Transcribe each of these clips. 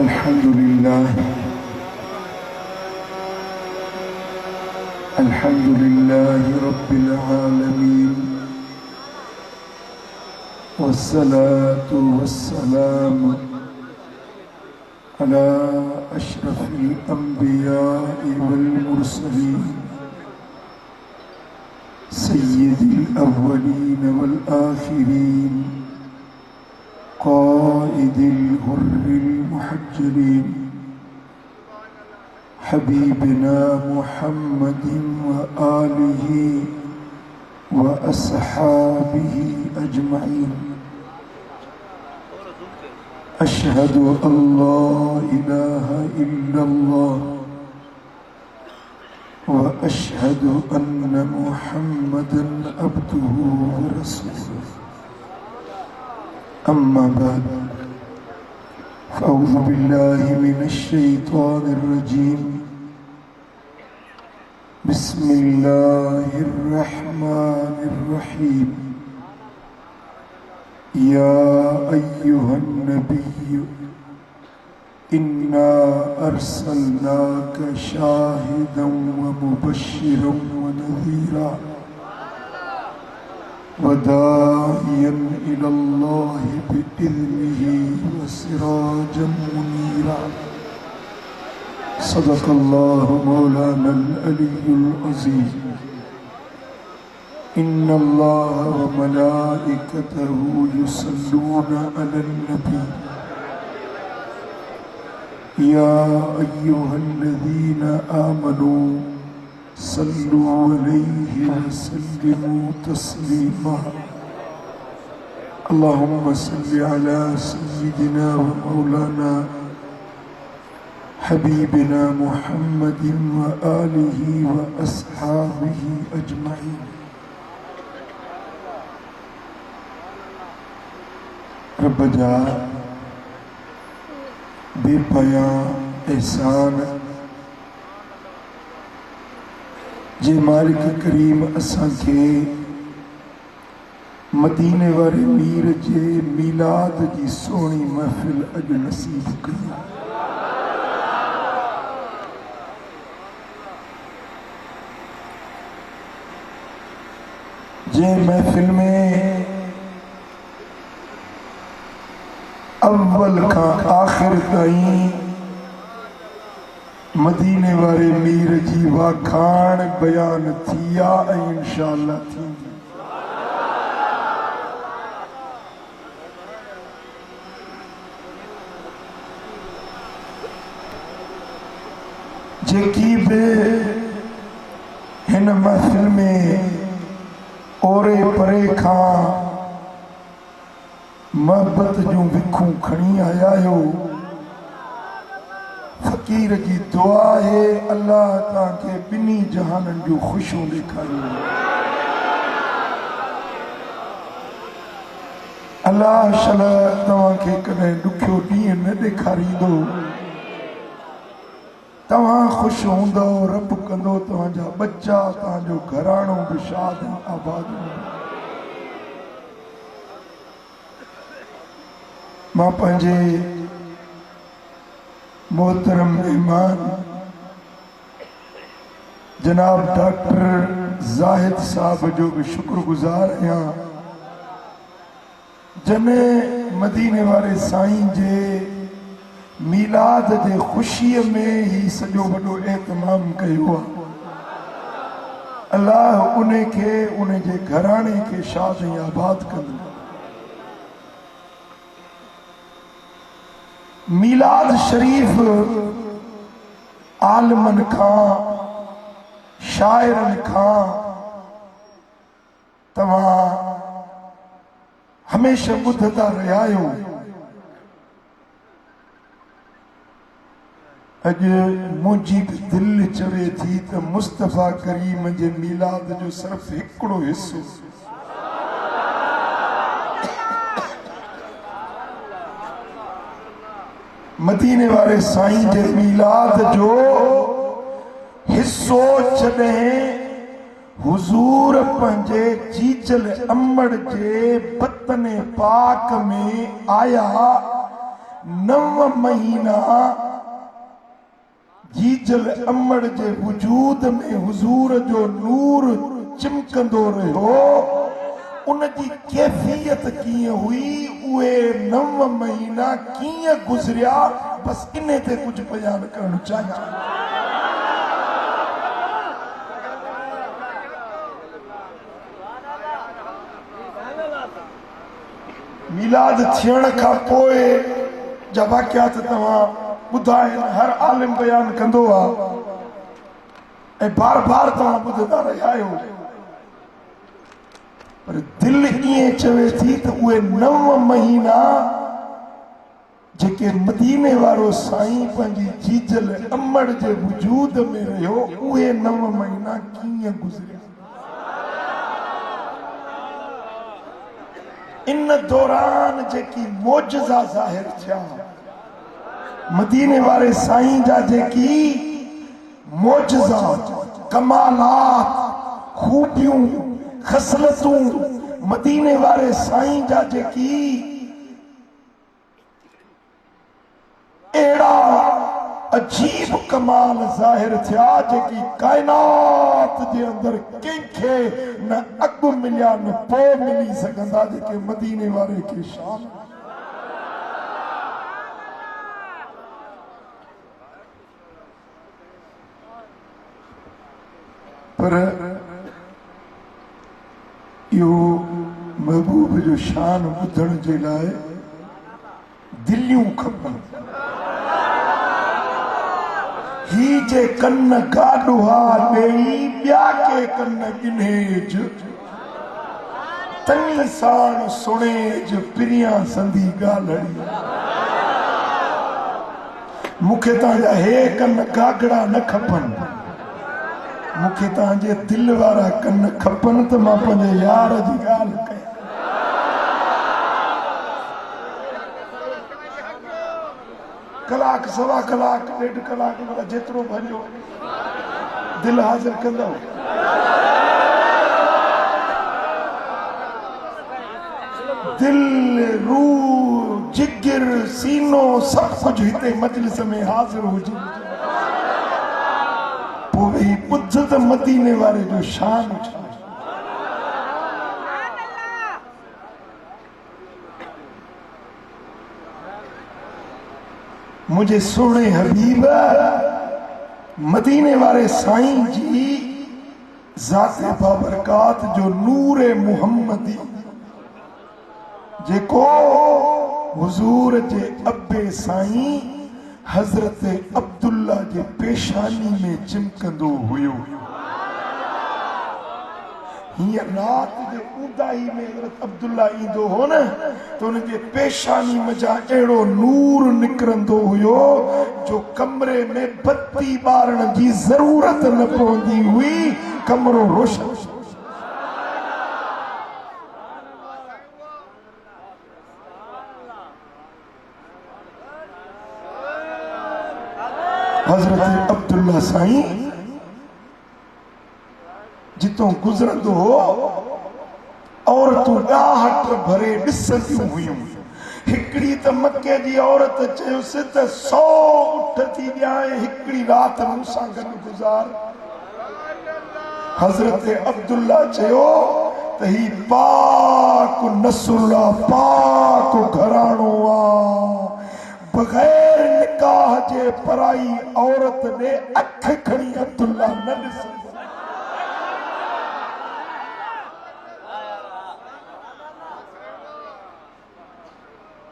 अल्हम्दुलिल्लाह रब्बिल आलमीन वस्सलातु वस्सलामु अला अशरफिल अंबिया'i वल मुरसलीन सय्यिदिल अव्वलीन वल आखिरीन क़ाइदिल हुर्रिल मुहज्जलीन हबीबना मुहम्मदिन व आलिही व अस्हाबिही अजमईन। अशहदु अल्ला इलाहा इल्लल्लाह व अशहदु अन्न मुहम्मदन अब्दुहु व रसूलुहु। अम्मा बाद फ़अऊज़ु बिल्लाहि मिनश शैतानिर रजीम। बिस्मिल्लाहिर रहमानिर रहीम। या अय्युहन नबिय्यु इन्ना अर्सलनाका शाहिदन व मुबश्शिरन व नज़ीरा व दाइयन इलल्लाहि बिइज़्निही व सिराजन मुनीरा। सदक़ल्लाहु मौलानल अलियुल अज़ीम। इन्नल्लाह व मलाइकतहु युसल्लूना अलन नबी। या अय्युहल्लज़ीना आमनू सल्लु अलैहि व सल्लिमू तस्लीमा। अल्लाहुम्मा सल्लि अला सय्यिदिना व मौलाना हबीबिना मुहम्मदिन व आलिही व अस्हाबिही अजमईन। रब जा बेपया एहसान जे मालिक करीम असां के मदीने वारे मीर जे मीलाद जी सोहनी महफिल अज नसीब कई। जे महफिल में अव्वल का आखिर ताईं मदीने वारे मीर जी वाखाण बयान थिया ऐं इंशाअल्लाह थींदी। जेकी बे हिन महफिल में ओरे परे खां मोहब्बत जूं विखूं खणी आया हो, फकीर जी दुआ है अल्लाह तव्हांखे ॿिन्ही जहाननि जूं ख़ुशियूं ॾेखारियूं। अल्लाह शला तव्हांखे कॾहिं ॾुखियो ॾींहुं न ॾेखारींदो। तव्हां ख़ुशि हूंदो, रब कंदो तव्हांजा बच्चा, तव्हांजो घराणो बि शाद आबाद हूंदो। मां पंहिंजे मोहतरम मेहमान जनाब डॉक्टर ज़ाहिद साहब जो भी शुक्रगुजार आहियां, जने मदीने वारे साईं जे मीलाद जे ख़ुशीअ में ही सॼो वॾो एहतमाम कयो आहे। अल्लाह उन खे उन जे घराणे खे शाद ऐं आबाद कंदो। मीलाद शरीफ आलमन खां शाइरन खां तव्हां हमेशा ॿुधंदा रहिया आहियो। अॼु मुंहिंजी बि दिलि चवे थी त मुस्तफ़ा करीम जे मीलाद जो सिर्फ़ हिकिड़ो हिस्सो मदीने वारे साईं जे मीलाद जो हिस्सो जॾहिं हुजूर पंहिंजे चीचल अम्बड़ जे बतन पाक में आया 9 महीना जीजल अमड़ जे वजूद में हुजूर जो नूर चिमकंदो रहो। उनकी कैफियत कीअं हुई, उहे 9 महीना कीअं गुजरिया, बस इन ते कुछ बयान करण चाहियां। मिलाद थियण खां पोइ जा वाक़ियात तव्हां ॿुधाए हर आलिम बयान कंदो आहे ऐं बार बार तव्हां ॿुधंदा रहिया आहियो, पर दिल ईअं चवे थी त उहे 9 महीना जेके मदीने वारो साईं पंहिंजी जीजल अमड़ जे वजूद में रहियो, उहे 9 महीना कीअं गुज़रिया। इन दौरान जेकी मोजज़ा ज़ाहिर थिया, मदीने वारे साईं जा जेकी मोजज़ा, कमालात, खूबियूं, खसलतूं, मदीने वारे साईं जा जेकी एड़ा अजीब कमाल ज़ाहिर थिया, जेकी कायनात जे अंदर कंहिंखे न अॻु मिलिया न पोइ मिली सघंदा, जेके मदीने वारे खे शान। पर इहो महबूब जो शान ॿुधण जे लाइ दिलियूं खपनि। ही जे कन गाॾुहा ॾेई ॿिया के कन गिन्हेज, तनी साण सुणेज पिरियां संधी ॻाल्हि। मूंखे तव्हांजा हे कन गागड़ा न खपनि, मूंखे तव्हांजे दिल वारा कन खपनि, त मां पंहिंजे यार जी ॻाल्हि कयां। कलाक, सवा कलाक, 1.5 कलाक मतलब जेतिरो भंजो दिल हाज़िर कंदव। दिल, रूह, जिगर, सीनो सब कुछ हिते मजलिस में हाज़िर हुजे, पोइ ही ॿुध त मदीने वारे जो शान छा। मुझे सोने हबीब मदीने वारे साईं जी ज़ाते बाबरकात जो नूरे मुहम्मदी, जेको हुजूर जे अब्बे साईं हजरत अब्दुल्ला जे पेशानी में चिमकंदो हुयो। हीअं रात जे ऊंदाही में हजरत अब्दुल्ला ईंदो हो न, तो उनके पेशानी मजा एड़ो नूर निकरंदो हुयो, जो कमरे में बत्ती बारण जी जरूरत न पवंदी हुई, कमरो रोशन। हजरत अब्दुल्ला साईं जितों गुजरंदो हो, औरतूं ॾाहट भरे ॾिसंदियूं हुयूं। हिकिड़ी त मके जी औरत चयोसि त 100 उठ थी ॾियां, हिकिड़ी राति मूंसां गॾु गुज़ार। हज़रत अब्दुल्ला चयो त ही पाक नसुल्ला, पाक घराणो आ, बग़ैर निकाह जे पराई औरत ने अख खणी अब्दुल्ला न ॾिसंदो।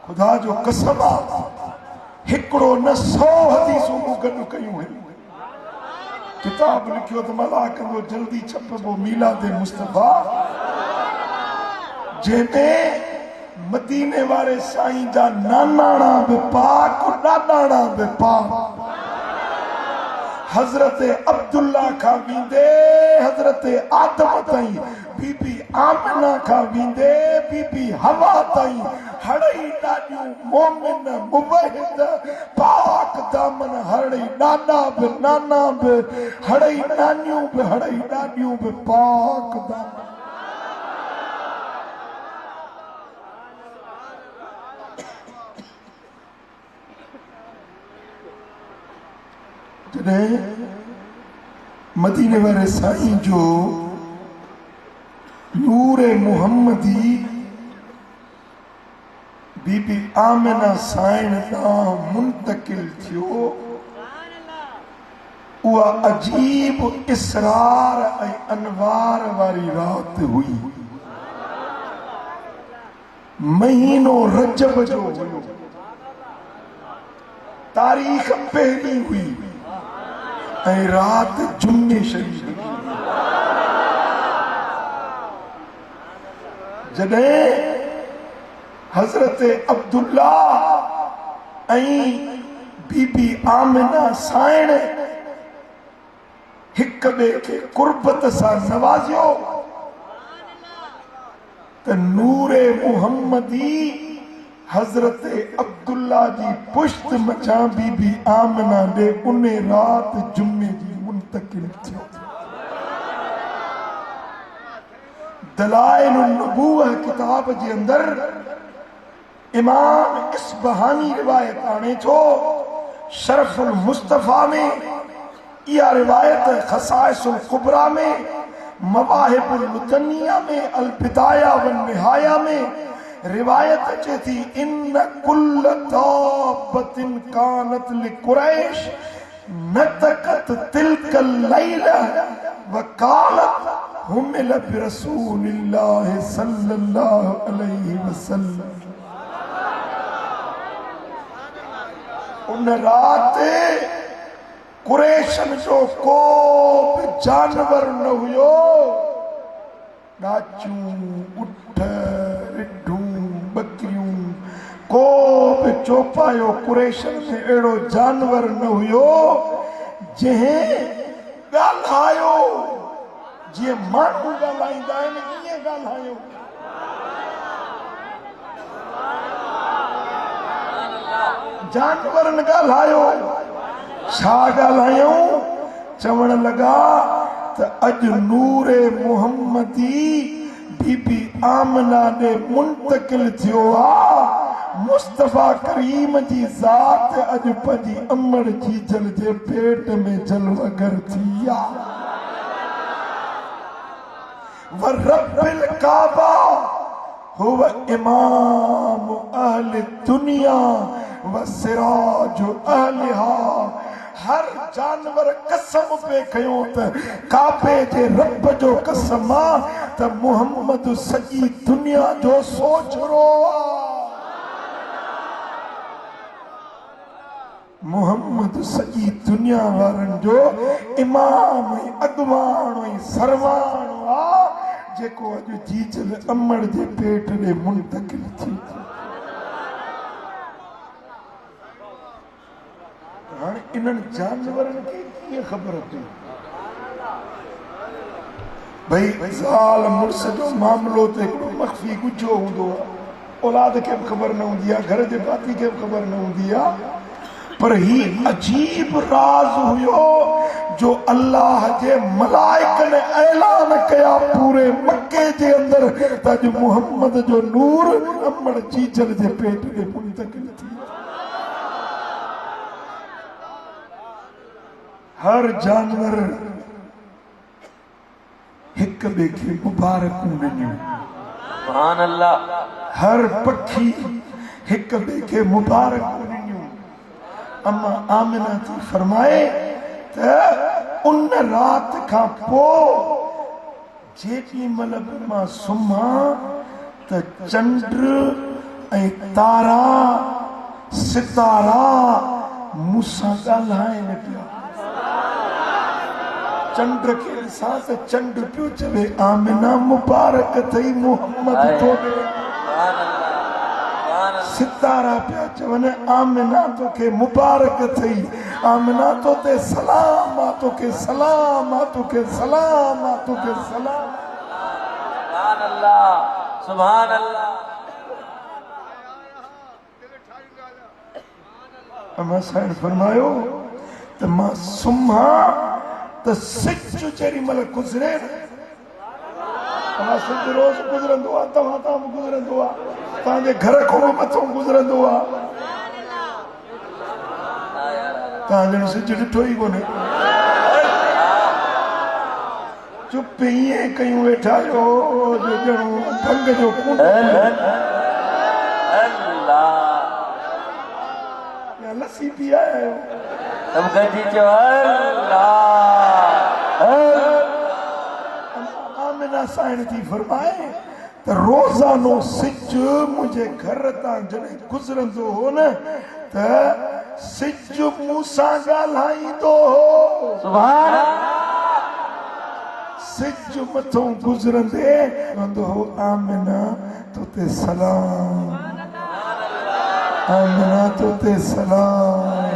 खुदा जो कसम आ, हिकिड़ो न 100 हदीसूं मूं गॾु कयूं आहिनि। किताब लिखियो त मला कंदो जल्दी छपबो मीलाद मुस्तफा, जंहिंमें मदीने वारे साईं जा नानाणा बि पाक, ॾाॾाणा बि पाक। हजरत अब्दुल्ला खां वींदे हजरत आदम ताईं, बीबी आमिना खां वींदे बीबी हवा ताईं, हड़ई ॾाॾियूं मोमिन मुवहिद पाक दामन, हड़ई ॾाॾा बि नाना बि, हड़ई नानियूं बि हड़ई ॾाॾियूं बि पाक दामन। जॾहिं मदीने वारे साईं जो नूर मुहम्मदी बीबी आमिना साइण ॾांहुं मुंतकिल थियो, उहा अजीब इसरार ऐं अनवार वारी रात हुई। महीनो रजब जो हुयो, तारीख़ पहिरीं हुई ऐं रात जुम्मे शरीफ हुई। जॾहिं हज़रत अब्दुल्ला ऐं बीबी आमिना साइण हिक ॿिए खे कुर्बत सां नवाज़ियो त नूरे मुहम्मदी हज़रत अब्दुल्ला जी पुश्त मचां बीबी आमिना ॾे उन रात जुम्मे जी मुंतकिल थियो। दलाइल नबूवह किताब जे अंदर इमाम इसबहानी रिवायत आने थो, शरफुल मुस्तफा में इहा रिवायत खसाइसुल कुबरा में, मवाहिबुल मुतनिया में, अल बिदाया वन निहाया में रिवायत अचे थी, इन कुल्ल दाबतिन कानत लिकुरैश नतकत तिलकल लैला व कालत हुमिल बिरसूलिल्लाह सल्लल्लाहु अलैहि वसल्लम। उन रात कुरैशन जो को बि जानवर न हुयो, डाचूं, उठ, रिढूं, बकरियूं, को बि चौपायो कुरैशन में अहिड़ो जानवर न हुयो जंहिं ॻाल्हायो जीअं माण्हू ॻाल्हाईंदा आहिनि, ईअं ॻाल्हायो। जानवरनि ॻाल्हायो, छा ॻाल्हायूं? चवण लॻा त अॼु नूरे मुहम्मदी बीबी आमिना ॾे मुंतकिल थियो आहे। मुस्तफा करीम जी ज़ात अॼु पंहिंजी अमड़ जीजल जे पेट में जलवगर थी आहे। व रब्बिल काबा हुव इमाम अहल दुनिया व सिराज अहलिहा। हर जानवर कसम पे कयो त काबे जे रब जो कसम आ त मुहम्मद सॼी दुनिया जो सोचरो आ। मुहम्मद सॼी दुनिया वारनि जो इमाम ऐं अॻवान ऐं सरवान आ, जेको अॼु जीजल अमड़ जे पेट ॾे मुंतकिल थी। हाणे इन्हनि जानवरनि खे कीअं ख़बर पई भई ज़ाल मुड़स जो मामिलो त हिकिड़ो मख़फ़ी गुझो हूंदो आहे, औलाद खे बि ख़बर न हूंदी आहे, घर जे भाती खे बि ख़बर न हूंदी आहे, पर ही अजीब राज हुयो जो अल्लाह जे मलाइकनि ऐलान कया पूरे मक्के जे अंदर त अॼु मुहम्मद जो नूर अमड़ जीजल जे पेट में मुंतकिल थी। हर जानवर हिक ॿिए खे मुबारकूं ॾिनियूं, सुभान अल्लाह। हर पखी हिक ॿिए खे मुबारकूं ॾिनियूं। अम्मा आमिना थी फरमाए त उन रात खां पोइ जेॾी महिल बि मां सुम्हां त चंड ऐं तारा सितारा मूंसां ॻाल्हाइनि पिया। चंड खे ॾिसां त चंड पियो चवे आमिना मुबारक अथई मुहम्मद तोखे। सितारा पिया चवनि आमिना तोखे मुबारक अथई, आमिना तोते सलाम आ, तोखे सलाम आ, तोखे सलाम आ, तोखे सलाम। सुभान अल्लाह, सुभान अल्लाह। अम्मा साईं फरमायो त मां सुम्हां त सिज जेॾी महिल गुज़रे, तव्हां सिज रोज़ गुज़रंदो आहे, तव्हां तां बि गुज़रंदो आहे, तव्हांजे घर खां मथां गुज़रंदो आहे, ताजन से ॾिठो ई कोन्हे चुप ईअं कयूं वेठा जो ॼणो भंग जो या लस्सी पी आया आहियो सब गॾिजी चओ आमिना साइण थी फरमाए त रोज़ानो सिज मुंहिंजे घर तां जॾहिं गुज़रंदो हो न त सिज मूं सां ॻाल्हाईंदो हो सुभान सिज मथों गुज़रंदे चवंदो हो आमिना तोते सलाम आमिना तोते सलाम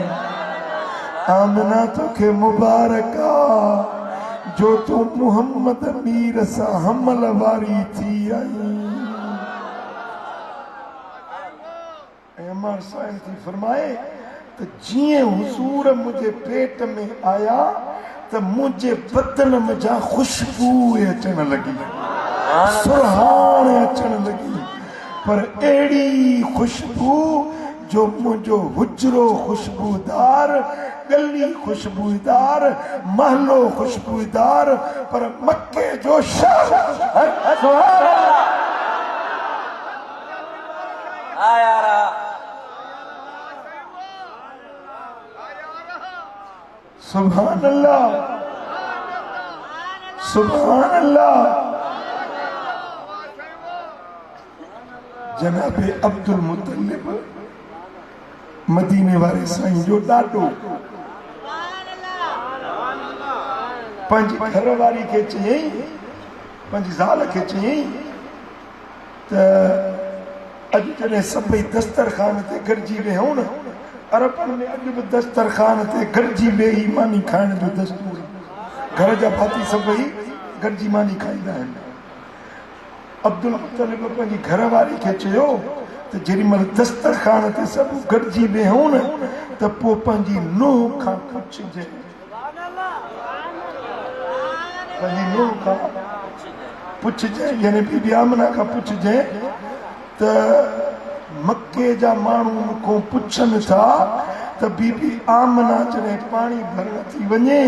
आमिना तोखे मुबारक आ जो तू मुहम्मद मीर सां हमल वारी थी आई अमर साईं थी फरमाए त जीअं हुजूर मुंहिंजे पेट में आया त मुंहिंजे बदन में जा खुशबू अचण लॻी सुरहाण अचण लॻी पर अहिड़ी खुशबू जो मुंहिंजो हुजरो खुशबूदार गली खुशबूदार महलो खुशबूदार पर मक्के जो शहर सुभान अल्लाह सुभान अल्लाह जनाबे अब्दुल मुतलिब मदीने वारे साईं जो ॾाॾो पंहिंजी घरवारी खे चयईं पंहिंजी ज़ाल खे चयईं त अॼु जॾहिं सभई दस्तरखान ते गॾिजी वियूं न अरबनि में अॼु बि दस्तरखान ते गॾिजी वेही मानी खाइण जो दस्तूर घर जा भाती सभई गॾिजी मानी खाईंदा आहिनि अब्दुल मुतलिब पंहिंजी घरवारी खे चयो त जेॾीमहिल दस्तरखान ते सभु गॾिजी वेहूं न त पोइ पंहिंजी नुंहुं खां पुछिजे पंहिंजी नुंहुं खां पुछिजे यानी बीबी आमिना खां पुछिजे त मके जा माण्हू मूंखां पुछनि था त बीबी आमिना जॾहिं पाणी भरण थी वञे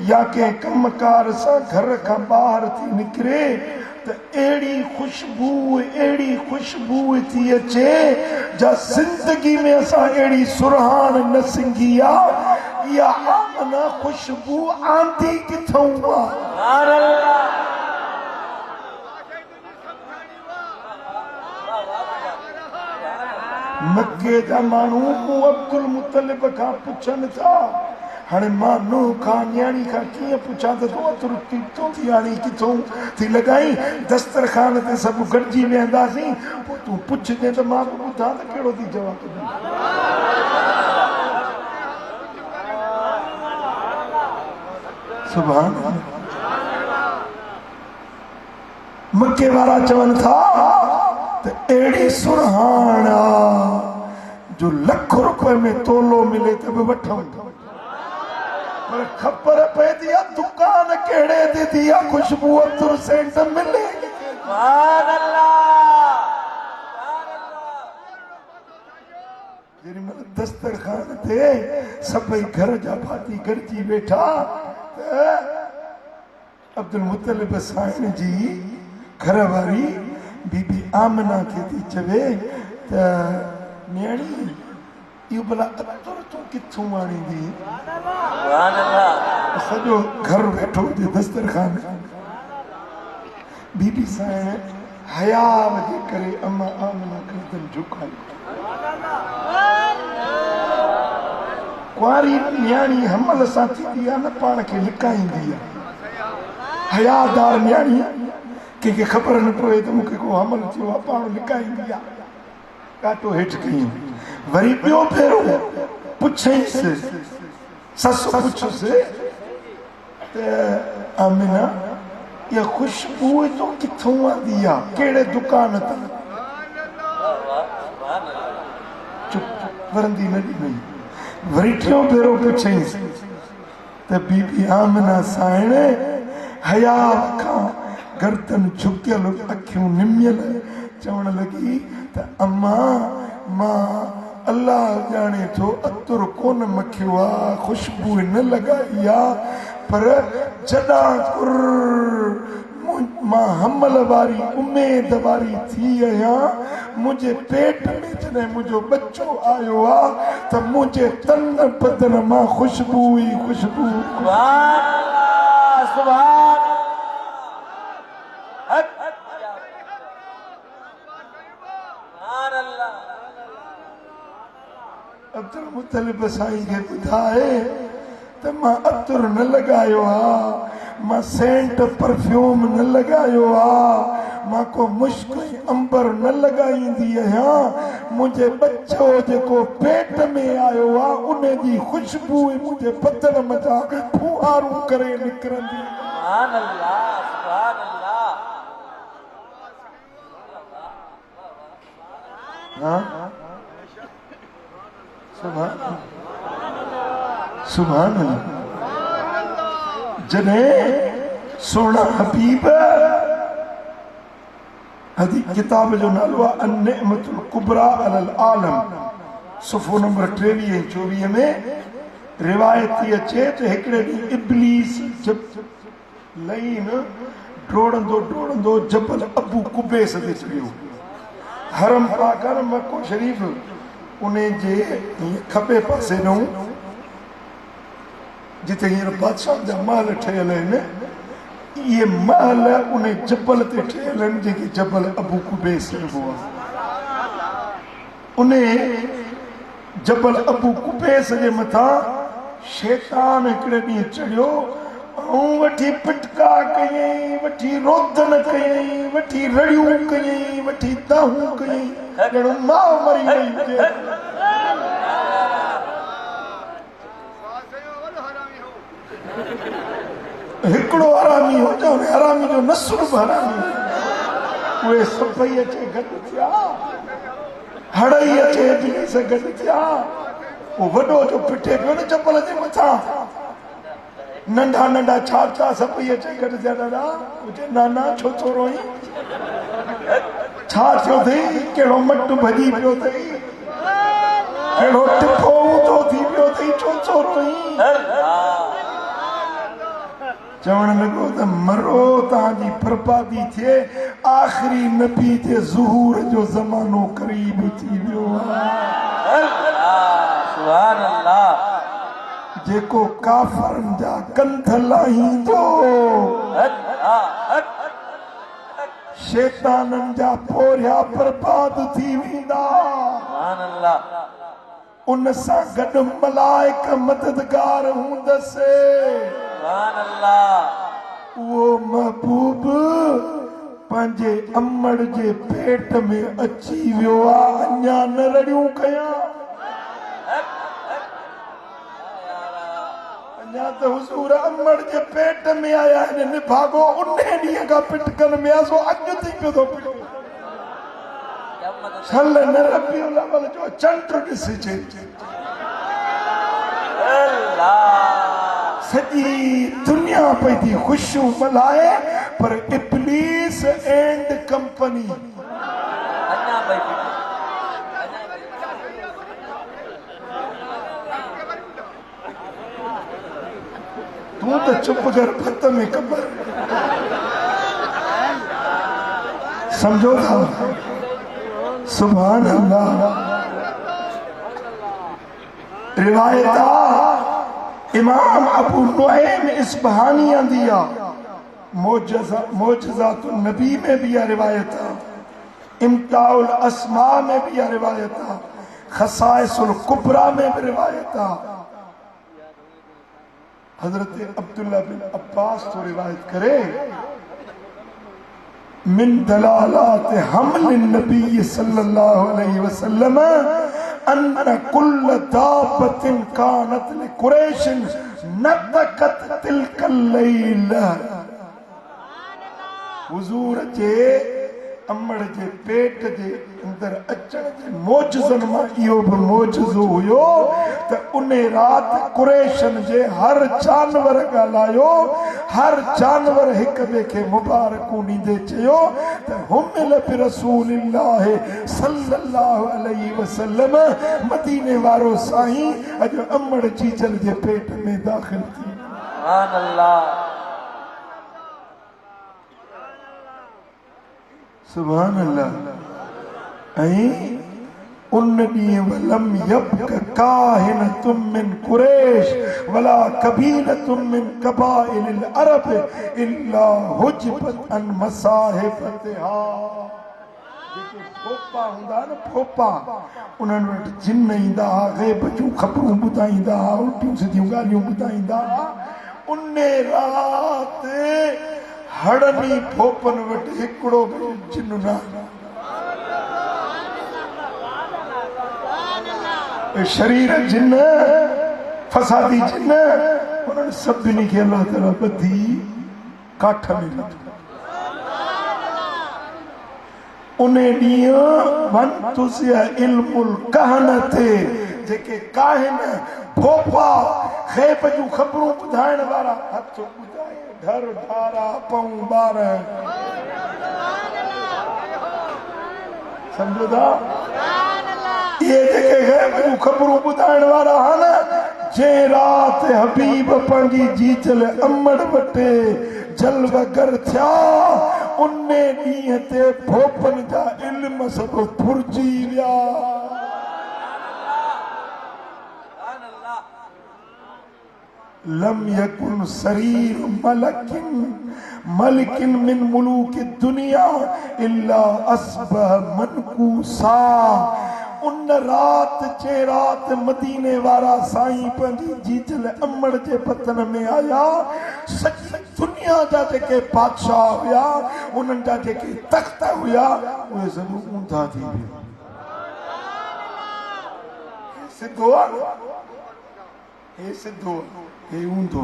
या कंहिं कमकार सां घर खां ॿाहिरि थी निकिरे त अहिड़ी खुशबू थी अचे जा ज़िंदगी में असां अहिड़ी सुरहान न सिंगी आहे इहा आमिना खुशबू आंदी किथां आहे मके जा माण्हू अब्दुल मुतलिब खां पुछनि था हाणे मां नुंहुं खां न्याणी खां कीअं पुछां त तूं अतुर किथां थी आणी किथां थी लॻाई दस्तरखान ते सभु गॾिजी वेहंदासीं पोइ तूं पुछजे त मां बि ॿुधां त कहिड़ो थी जवाबु ॾियां सुभान मके वारा चवनि था त अहिड़ी सुरहाण जो लख रुपए में तोलो मिले त बि वठूं पर ख़बर पए थी आहे दुकान कहिड़े ते थी आहे खुशबू अतुर सेंट मिले जेॾीमहिल दस्तरखान ते सभई घर जा भाती गॾिजी वेठा त अब्दुल मुतलिब साईं जी घरवारी बीबी आमिना खे थी चवे त न्याणी इहो भला अतुर तूं किथां आणींदी सॼो घर वेठो हुजे दस्तरखान बीबी साईं हया जे करे अम्मा आमिना गर्दन झुकाई कुंवारी न्याणी हमल सां थींदी आहे न पाण खे लिकाईंदी आहे हयादार न्याणी कंहिंखे ख़बर न पए त मूंखे को हमल थियो आहे पाण लिकाईंदी आहे ॾाढो हेठि कयूं वरी ॿियो भेरो पुछईंसि ससु पुछियोसि त आमिना इहा खुशबू तो किथां आंदी आहे कहिड़े दुकान तां चुप वरंदी न ॾिनई वरी टियों भेरो पुछईंसि त बीबी आमिना साइण हया खां गर्दन झुकियल अखियूं निमियल चवण लॻी त अम्मा मां अल्लाह जाने तो अतुर कोन मखियो आ, खुशबू न लगाई आ, पर जडा कुर मां हमल वारी उम्मीद वारी थी आया, मुझे पेट में जने मुझो बच्चो आयो आ, त मुझे तन बदन मां खुशबू ही खुशबू। सुभान अल्लाह, सुभान अल्लाह। अब्दुल मुत्तलिब साईं खे ॿुधाए त मां अतुर न लगायो आ, मां सेंट परफ्यूम न लगायो आ, मां को मुश्क अंबर न लगाईंदी आहियां, मुंहिंजे बच्चो जेको पेट में आयो आ उन जी खुशबू मुंहिंजे बदन मथां फुहारूं करे निकिरंदी। सुभान अल्लाह, सुभान अल्लाह। हाँ सुभान सुभान अल्लाह। जने सोना हबीब हदी किताब जो नालो आहे अन-निअमतुल कुबरा अलल आलम, सुफ़ो नंबर 23-24 में रिवायत थी अचे त हिकिड़े ॾींहुं इब्लीस जब लही न डोड़ंदो जबल अबू कुबैस ते चढ़ियो। हरम पाकर मक्को शरीफ उन जे खबे पासे ॾऊं जिते हींअर बादशाह जा महल ठहियल आहिनि, इहे महल उन जबल ते ठहियल आहिनि जेके जबल अबू कुबैस चइबो आहे। उन जबल अबू कुबैस जे मथां शैतान हिकिड़े ॾींहुं चढ़ियो ऐं वठी पिटका कयईं, वठी रोदन कयईं, वठी रड़ियूं कयईं, वठी दाहूं कयईं, ॼणो माउ मरी वई हुजे। हिकिड़ो हरामी हो जो हरामी जो नसुर बि हरामी, उहे सभई अचे गॾु थिया, हड़ई अचे इब्लीस गॾु थिया, उहो वॾो जो पिटे पियो न जबल जे मथां, नंढा नंढा छा सभई अचे गॾु थिया। दादा कुझु नाना छो थो रोई, छा थियो अथई, कहिड़ो मटु भॼी पियो अथई, कहिड़ो टिफो ऊंधो थी पियो अथई, छो थो रोई। चवण लॻो त मरो तव्हांजी बर्बादी थिए, आख़िरी नबी जे ज़ुहूर जो ज़मानो क़रीब थी वियो आहे। सुभान अल्लाह। जेको काफ़रनि जा कंध लाहींदो, शैताननि जा पोरिया बर्बाद थी वेंदा, सुभान अल्लाह। उन सां गॾु मलाइक मददगार हूंदसि। सुभान अल्लाह। वो महबूब पंहिंजे अमड़ जे पेट में अची वियो आहे, अञा न रड़ियूं कयां, अञा त हुज़ूर अमड़ जे पेट में आया आहिनि, निभागो उन ॾींहं खां पिटकनि में असो अॼु थी पियो थो पियो। छल न रबियुल अव्वल जो चंड ॾिसिजे, सॼी दुनिया पई थी ख़ुशियूं मल्हाए, पर इब्लीस एंड कंपनी अञा भई तू तो चुप कर, भत में कबर समझो था। सुभान अल्लाह। रिवायत इमाम अबू नुऐम इस्बहानी दिया मोजज़ातुन नबी में भी यह रिवायत है, इम्ताउल अस्मा में भी यह रिवायत है, खसाइसुल कुबरा में भी रिवायत है। हजरत अब्दुल्ला बिन अब्बास तो रिवायत करे, मिन दलालात हमल नबी सल्लल्लाहु अलैहि वसल्लम अन्न कुल्ल दाबतिन कानत लिकुरैशिन नतकत तिलकल लैल। हुजूर जे अमड़ जे पेट जे अंदर अचण जे मोजज़न मां इहो बि मोजज़ो हुयो त उन रात कुरैशन जे हर जानवर ॻाल्हायो, हर जानवर हिक ॿिए खे मुबारकूं ॾींदे चयो त हुमिल बि रसूलिल्लाह सल्लल्लाहु अलैहि वसल्लम, मदीने वारो साईं अॼु अमड़ चीचल जे पेट में दाख़िल थी। सुभान अल्लाह सुभान अल्लाह। ऐं उन ॾींहुं वलम यब्क काहिनतुम मिन कुरैश वला कबीलतुम मिन कबाइलिल अरब इल्ला हुजबत अन मसाहिबतिहा। जेके फोपा हूंदा न फोपा, उन्हनि वटि जिन ईंदा हुआ, ग़ैब जूं ख़बरूं ॿुधाईंदा हुआ, उल्टियूं सिधियूं ॻाल्हियूं ॿुधाईंदा हुआ। उन राति हड़नी फोपन वटि हिकिड़ो बि जिन न। शरीर जिन फसादी जिन, उन्हनि सभिनी खे अल्लाह ताला ॿधी काठ में विधो। उन ॾींहुं वन तुसिया इल्मुल कहनत, जेके काहिन फोपा ग़ैब जूं ख़बरूं ॿुधाइण वारा हथ ॿुधाए घर ढारा पऊं ॿार, सम्झो था? इहे जेके ग़ैब जूं ख़बरूं ॿुधाइण वारा आहिनि, जंहिं राति हबीब पंहिंजी जीजल अमड़ वटि जलवगर थिया, उन ॾींहं ते फोपन जा इल्म सभु फुरजी विया। लम यकुन सरीर मलिकिन मिन मुलूक दुनिया इल्ला अस्बह मनकूसा। उन रात जे रात मदीने वारा साईं पंहिंजी जीजल अमड़ जे पतन में आया, सॼी दुनिया जा जेके बादशाह हुया, उन्हनि जा जेके तख्त हुया, उहे सभु ऊंधा थी विया। सिद्धो आहे, हे सिद्धो, हे ऊंधो।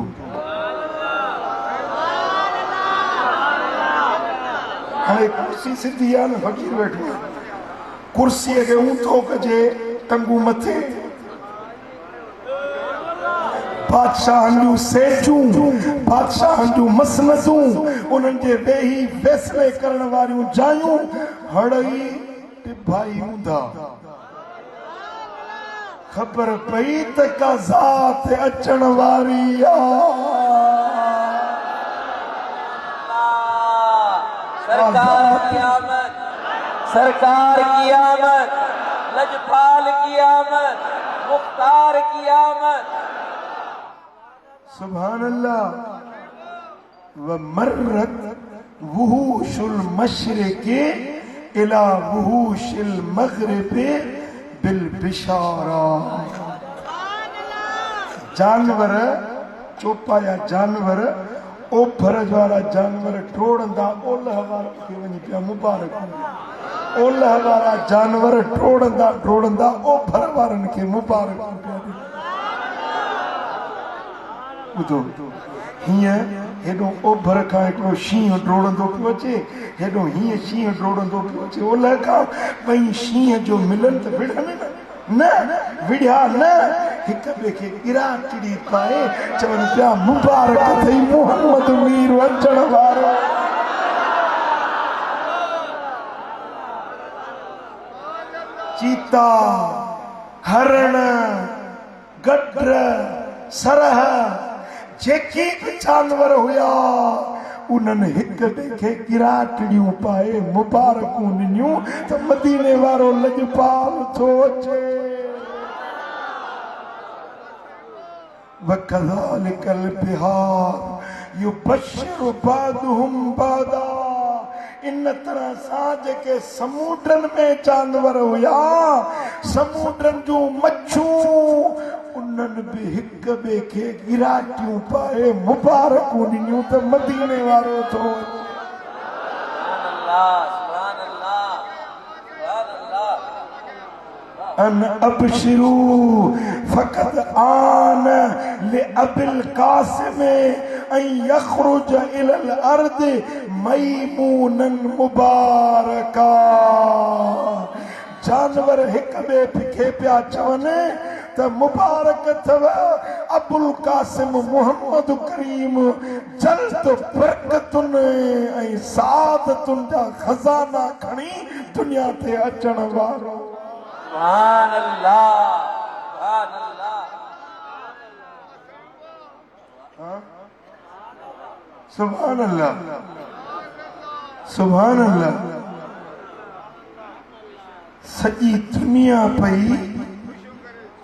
हाणे कुर्सी सिधी आहे न, फ़कीर वेठो आहे, कुर्सीअ खे ऊंधो कजे, टंगू मथे। बादशाहनि जूं सेजूं, बादशाहनि जूं मसनदूं, उन्हनि जे वेही फैसले करण वारियूं जायूं, हड़ई टिभाई ऊंधा। खबर पई त का ज़ात अचण वारी सरकार की आमद, सरकार की आमद, लजपाल की आमद, मुख्तार की आमद। सुभान अल्लाह। व मर्रत वुहूशुल मशरिक़ इला वुहूशिल मग़रिब बिल बिशारा। जानवर चौपाया जानवर, ओभर वारा जानवर टोड़ंदा ओलह वारा खे वञी पिया मुबारक। ओलह वारा जानवर टोड़ंदा टोड़ंदा ओभर वारनि खे मुबारक पिया ॾियनि। ॿुधो, हीअं हेॾो ओभर खां हिकिड़ो शींहं डोड़ंदो पियो अचे, हेॾो हीअं शींहं डोड़ंदो पियो अचे। ओलह खां ॿई शींहं जो मिलन त विढ़नि न विढ़िया न, हिक ॿिए खे गिरा चिड़ी पाए चवनि पिया मुबारक अथई मोहम्मद मीर अचण वारो। चीता, हरण, गड्र, सरह, जेकी बि जानवर हुया, उन्हनि हिक ॿिए खे गिराटड़ियूं पाए मुबारकूं ॾिनियूं त मदीने वारो लजपाल थो अचे। वकज़ालिकल बिहार युबश्शिरु बादुहुम बादा। इन तरह सां जेके समुंडनि में जानवर हुया, समुंडनि जूं मच्छूं, उन्हनि बि हिक ॿिए खे गिराटियूं पाए मुबारकूं ॾिनियूं त मदीने वारो थो अचे। सुभान अल्लाह, सुभान अल्लाह, सुभान अल्लाह। अन अबशिरू फकत आन ले अबिल कासिम अन यखरुज इलल अर्द मैमूनन मुबारका। जानवर एक ॿिए खे पिया चवनि त मुबारक अथव अबुल कासिम मुहम्मद करीम जल्द बरकतुन ऐं सादतुन जा खजाना खणी दुनिया ते अचण वारो। सुभान अल्लाह, सुभान अल्लाह, सुभान अल्लाह, सुभान अल्लाह। सॼी दुनिया पई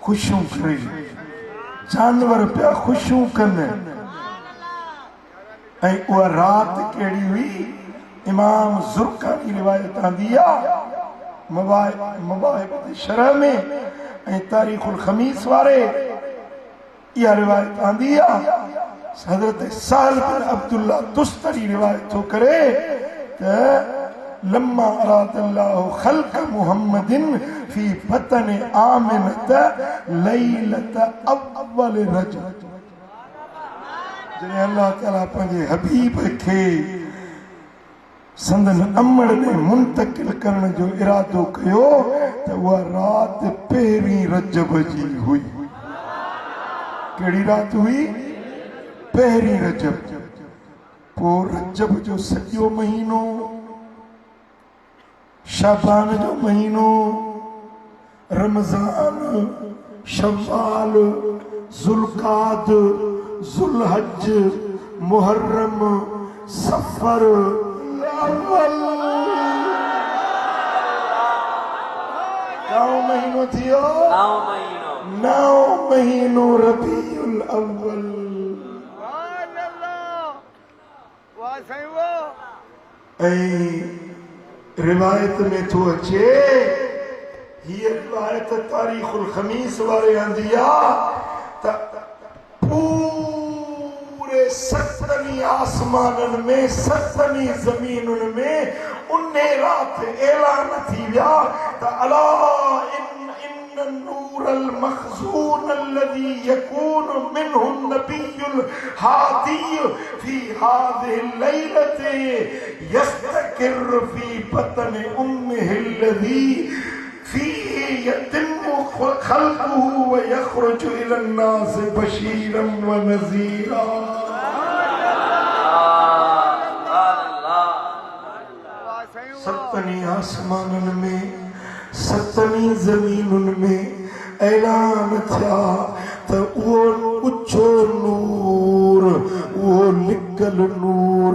खुशियूं करे, जानवर पिया खुशियूं कनि। ऐं उहा राति कहिड़ी हुई? इमाम ज़ुरकानी रिवायत आंदी आहे मवाहिब शरह में ऐं तारीख़ुल ख़मीस वारे इहा रिवायत आंदी आहे। हज़रत साल बिन अब्दुल्लाह तुस्तरी रिवायत थो करे त लम्मा अरादल्लाहु ख़ल्क़ मुहम्मदिन फी बतन आमिनत लैलत अव्वल रजब। जॾहिं अल्लाह ताला पंहिंजे हबीब खे संदन अमड़ में मुंतकिल करण जो इरादो कयो त उहा राति पहिरीं रजब जी हुई। कहिड़ी राति हुई? पहिरीं रजब। पोइ रजब जो सॼो महीनो, शाबान जो महीनो, रमज़ान, शव्वाल, ज़ुल्क़ाद, ज़ुल्हज, मुहर्रम, सफ़र, कौ महीनो थियो? 9 महीनो रबीउल अव्वल। ऐं रिवायत में थो अचे, हीअ रिवायत तारीख़ुल ख़मीस वारे आंदी आहे त पूरे 7 आसमाननि में 7 ज़मीनुनि में उन राति ऐलान थी विया त अला इन नूरल मख़ज़ून अल्लज़ी यकूनु मिन्हु नबियुल हादी फी हाज़िहिल लैलति यस्तक़िर्रु फी बतन उम्मिहिल लज़ी फीही यतिम्मु ख़ल्क़ुहु व यख़रुजु इलन नास बशीरन व नज़ीरा। सतनी आसमाननि में 7 ज़मीनुनि में ऐलान थिया त उहो उछो नूर, उहो लिकल नूर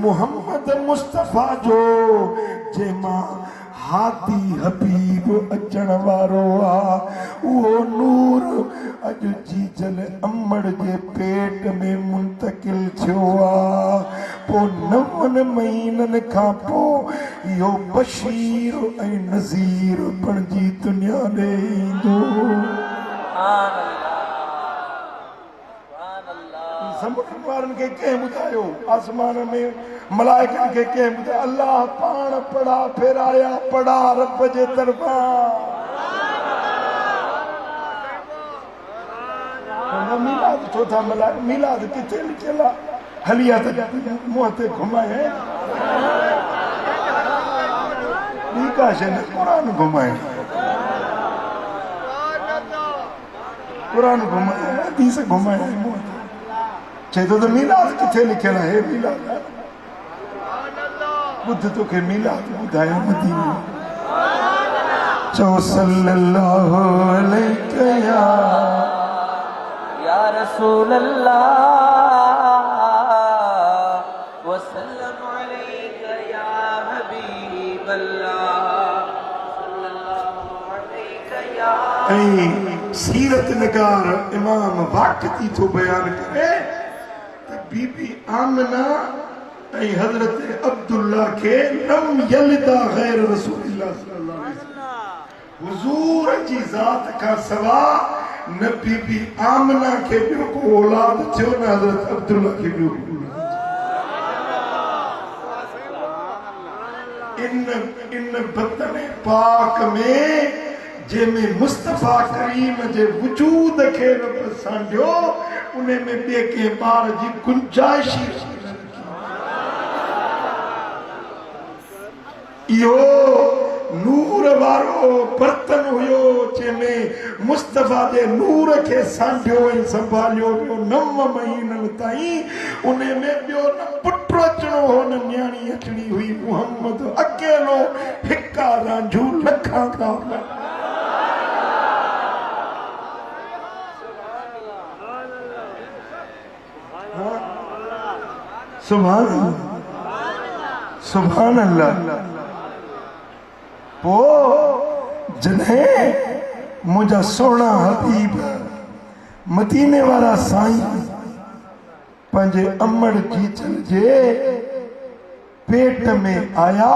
मुहम्मद मुस्तफ़ा जो जंहिंमां हादी हबीब अचण वारो आहे, उहो नूर अॼु जीजल अमड़ जे पेट में मुंतकिल थियो आहे। पोइ 9 महीननि खां पोइ इहो बशीर ऐं नज़ीर बणिजी दुनिया ॾे ईंदो। समुंड वारनि खे कंहिं ॿुधायो? आसमान में मलाइकनि खे कंहिं ॿुधायो? अल्लाह पाण पड़ा फेराया पड़ा रब जे तरफ़ां। मीलाद छो था मल्हायो? मीलाद किथे लिखियल आहे? हलिया त मुंहं ते घुमाए ॿी का शइ न, क़ुरान घुमाए, क़ुरान घुमाए, हदीस घुमाए मुंहं ते। चए थो त मीलाद किथे लिखियल आहे? मीलाद ॿुध तोखे मीलाद ॿुधायो मदीने। चओ सल्लल्लाहु अलैहि या रसूल अल्लाह वसल्लम अलैका या हबीब अल्लाह सल्लल्लाहु अलैका या। ऐं सीरत निगार इमाम वाक़ती थो बयान करे त बीबी आमिना ऐं हज़रत अब्दुल्ला खे लम यलिदा गैर रसूलिल्लाह सल्लल्लाहु अलैहि वसल्लम। हुज़ूर जी ज़ात खां सवा न बीबी आमिना खे ॿियो को औलाद थियो, न हज़रत अब्दुल्ला खे ॿियो को औलाद। इन बतन पाक में जंहिंमें मुस्तफ़ा करीम जे वजूद खे रब सांढियो उन में ॿिए कंहिं ॿार जी गुंजाइश ई न रखी। इहो नूर वारो बर्तन हुयो जंहिंमें मुस्तफ़ा जे नूर खे सांढियो ऐं संभालियो वियो 9 महीननि ताईं। उन में ॿियो न पुट अचणो हो न न्याणी अचणी हुई। मुहम्मद अकेलो हिका रांझू लखां का सुभान अल्लाह सुभान अल्लाह। पोइ जॾहिं मुंहिंजा सोना हबीब मदीने वारा साईं पंहिंजे अमड़ जीजल जे पेट में आया,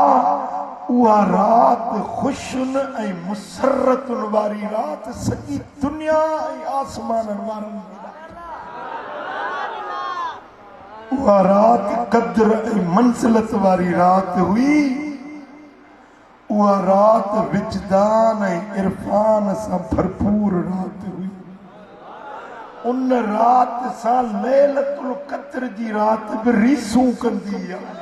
उहा रात खुशन ऐं मुसरतुनि वारी रात सॼी दुनिया ऐं आसमाननि वारनि में उहा रात क़द्र ऐं मंज़िलत वारी रात हुई। उहा रात विजदान ऐं इरफान सां भरपूर रात हुई। उन रात सां लैलतुल क़द्र जी रात बि रीसूं कंदी आहे।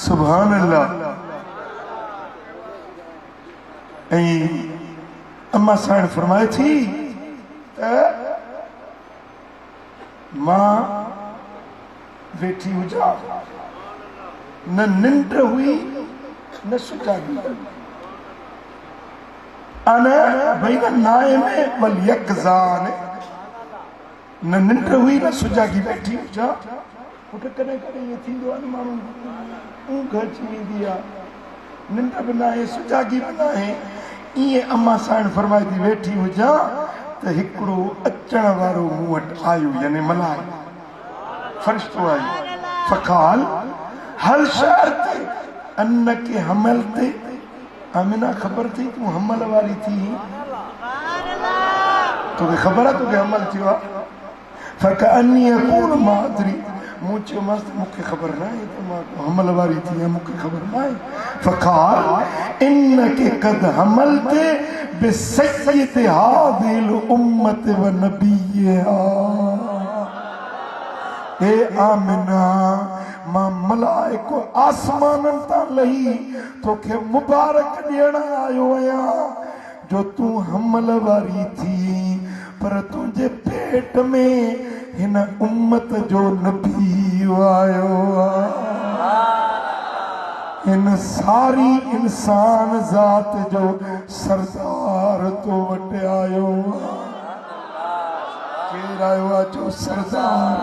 सुभान अल्लाह। ऐं अम्मा साईं फरमाए थी त मां वेठी हुजा, न निंड हुई न सुजागी, अना बैन नाइम वल यक़ज़ान, न निंड हुई न सुजागी बैठी हुजा। मूंखे कॾहिं कॾहिं ईअं थींदो आहे न माण्हू ऊंघ अची वेंदी आहे, निंड बि न आहे सुजागी बि न आहे। ईअं अम्मा साईं फरमाए थी वेठी हुजा त हिकिड़ो अचण वारो मूं वटि आयो, यानी मलाए फरिश्तो आयो। फ़क़ाल हल शअरत अन्नके हमलते, आमिना ख़बर थी तूं हमल वारी थी? तोखे ख़बर आहे तोखे हमल थियो आहे? फ़कअन्नी अकूनु मा अदरी, मूं चयोमांसि मूंखे ख़बर न आहे त मां हमल वारी थी आहियां, मूंखे ख़बर न आहे। फ़क़ाल इन्नके क़द हमलते बिसय्यिद हादिल उम्मत व नबिय्यहा, हे आमिना मां मलाइको आसमाननि तां लही तोखे मुबारक ॾियण आयो आहियां जो तूं हमल वारी थी, पर तुंहिंजे पेट में हिन उम्मत जो नबी आयो आहे, हिन सारी इंसान ज़ात जो सरदार तो वटि आयो आहे। केरु आयो आहे जो सरदार?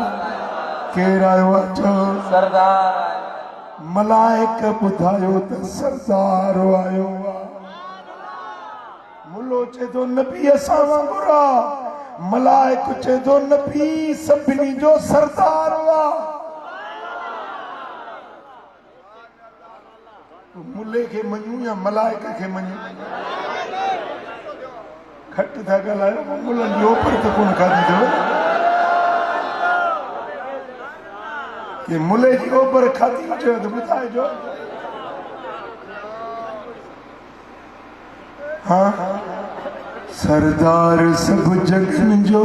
केरु आयो आहे जो सरदार? मलाइक ॿुधायो त सरदार आयो आहे। मुल्लो चए थो नबी असां वांगुरु आहे, मलाइक चए थो नबी सभिनी जो सरदार आहे। मुल्ले खे मञूं या मलाइक खे मञूं? घटि था ॻाल्हायो, मुल्लनि जो पर त कोन खाधी अथव कि मुल्ले जी ओभर खाधी हुजेव त ॿुधाइजो। हाँ सरदार सब जगन जो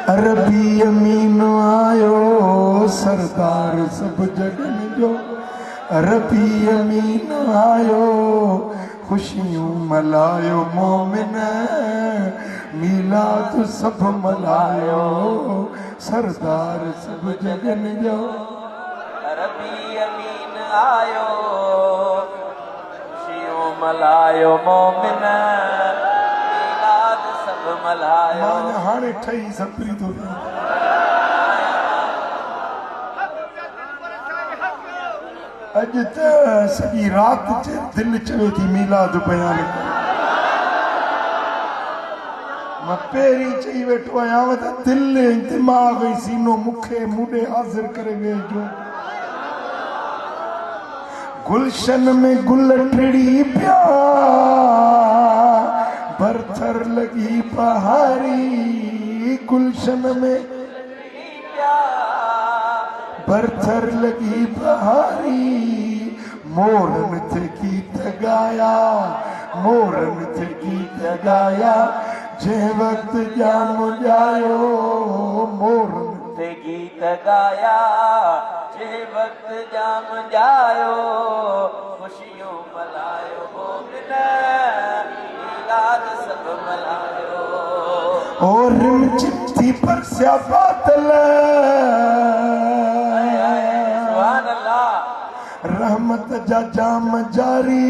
अरबी अमीन आयो, सरदार सब जगन जो अरबी अमीन आयो, खुशियों मलायो मोमिन मीलाद सब मलायो, सरदार सब जगन जो अरबी अमीन आयो, खुशियों मलायो मोमिन मीलाद सब मलायो। हाणे ठही सपरी तो अॼु त सॼी राति दिलि चवे थी मीलाद बयान कर। मां पहिरीं चई वेठो आहियां त दिलि ऐं दिमाग़ ऐं सीनो मूंखे मूंॾे हाज़िर करे वेहिजो। गुलशन में गुल टिड़ी पिया, बरथर लगी बहारी, गुलशन में बरथर लगी बहारी, मोरन थे गीत गाया, मोरन थे गीत गाया, जे वक्त जाम जायो मोरन ते गीत गाया, जे वक्त जाम जायो, खुशियों मलायो मोमिन, मीलाद सब मलायो। और रिम चिट्ठी पर स्या बादल, सुभान अल्लाह। रहमत जा जाम जारी,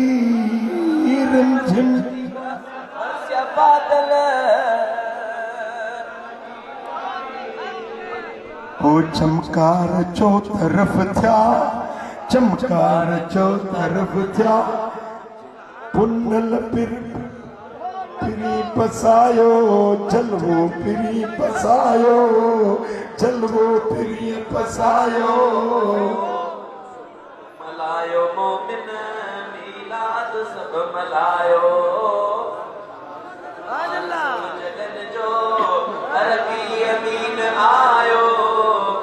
रिम झिम बरस्या बादल, ओ चमकार चो तरफ थिया, चमकार चो तरफ थिया, पुनल पिरी पसायो, जलवो पिरी पसायो, जलवो पिरी पसायो। मलायो मोमिन, मीलाद सब मलायो। जलन जो अरबी अमीन आयो,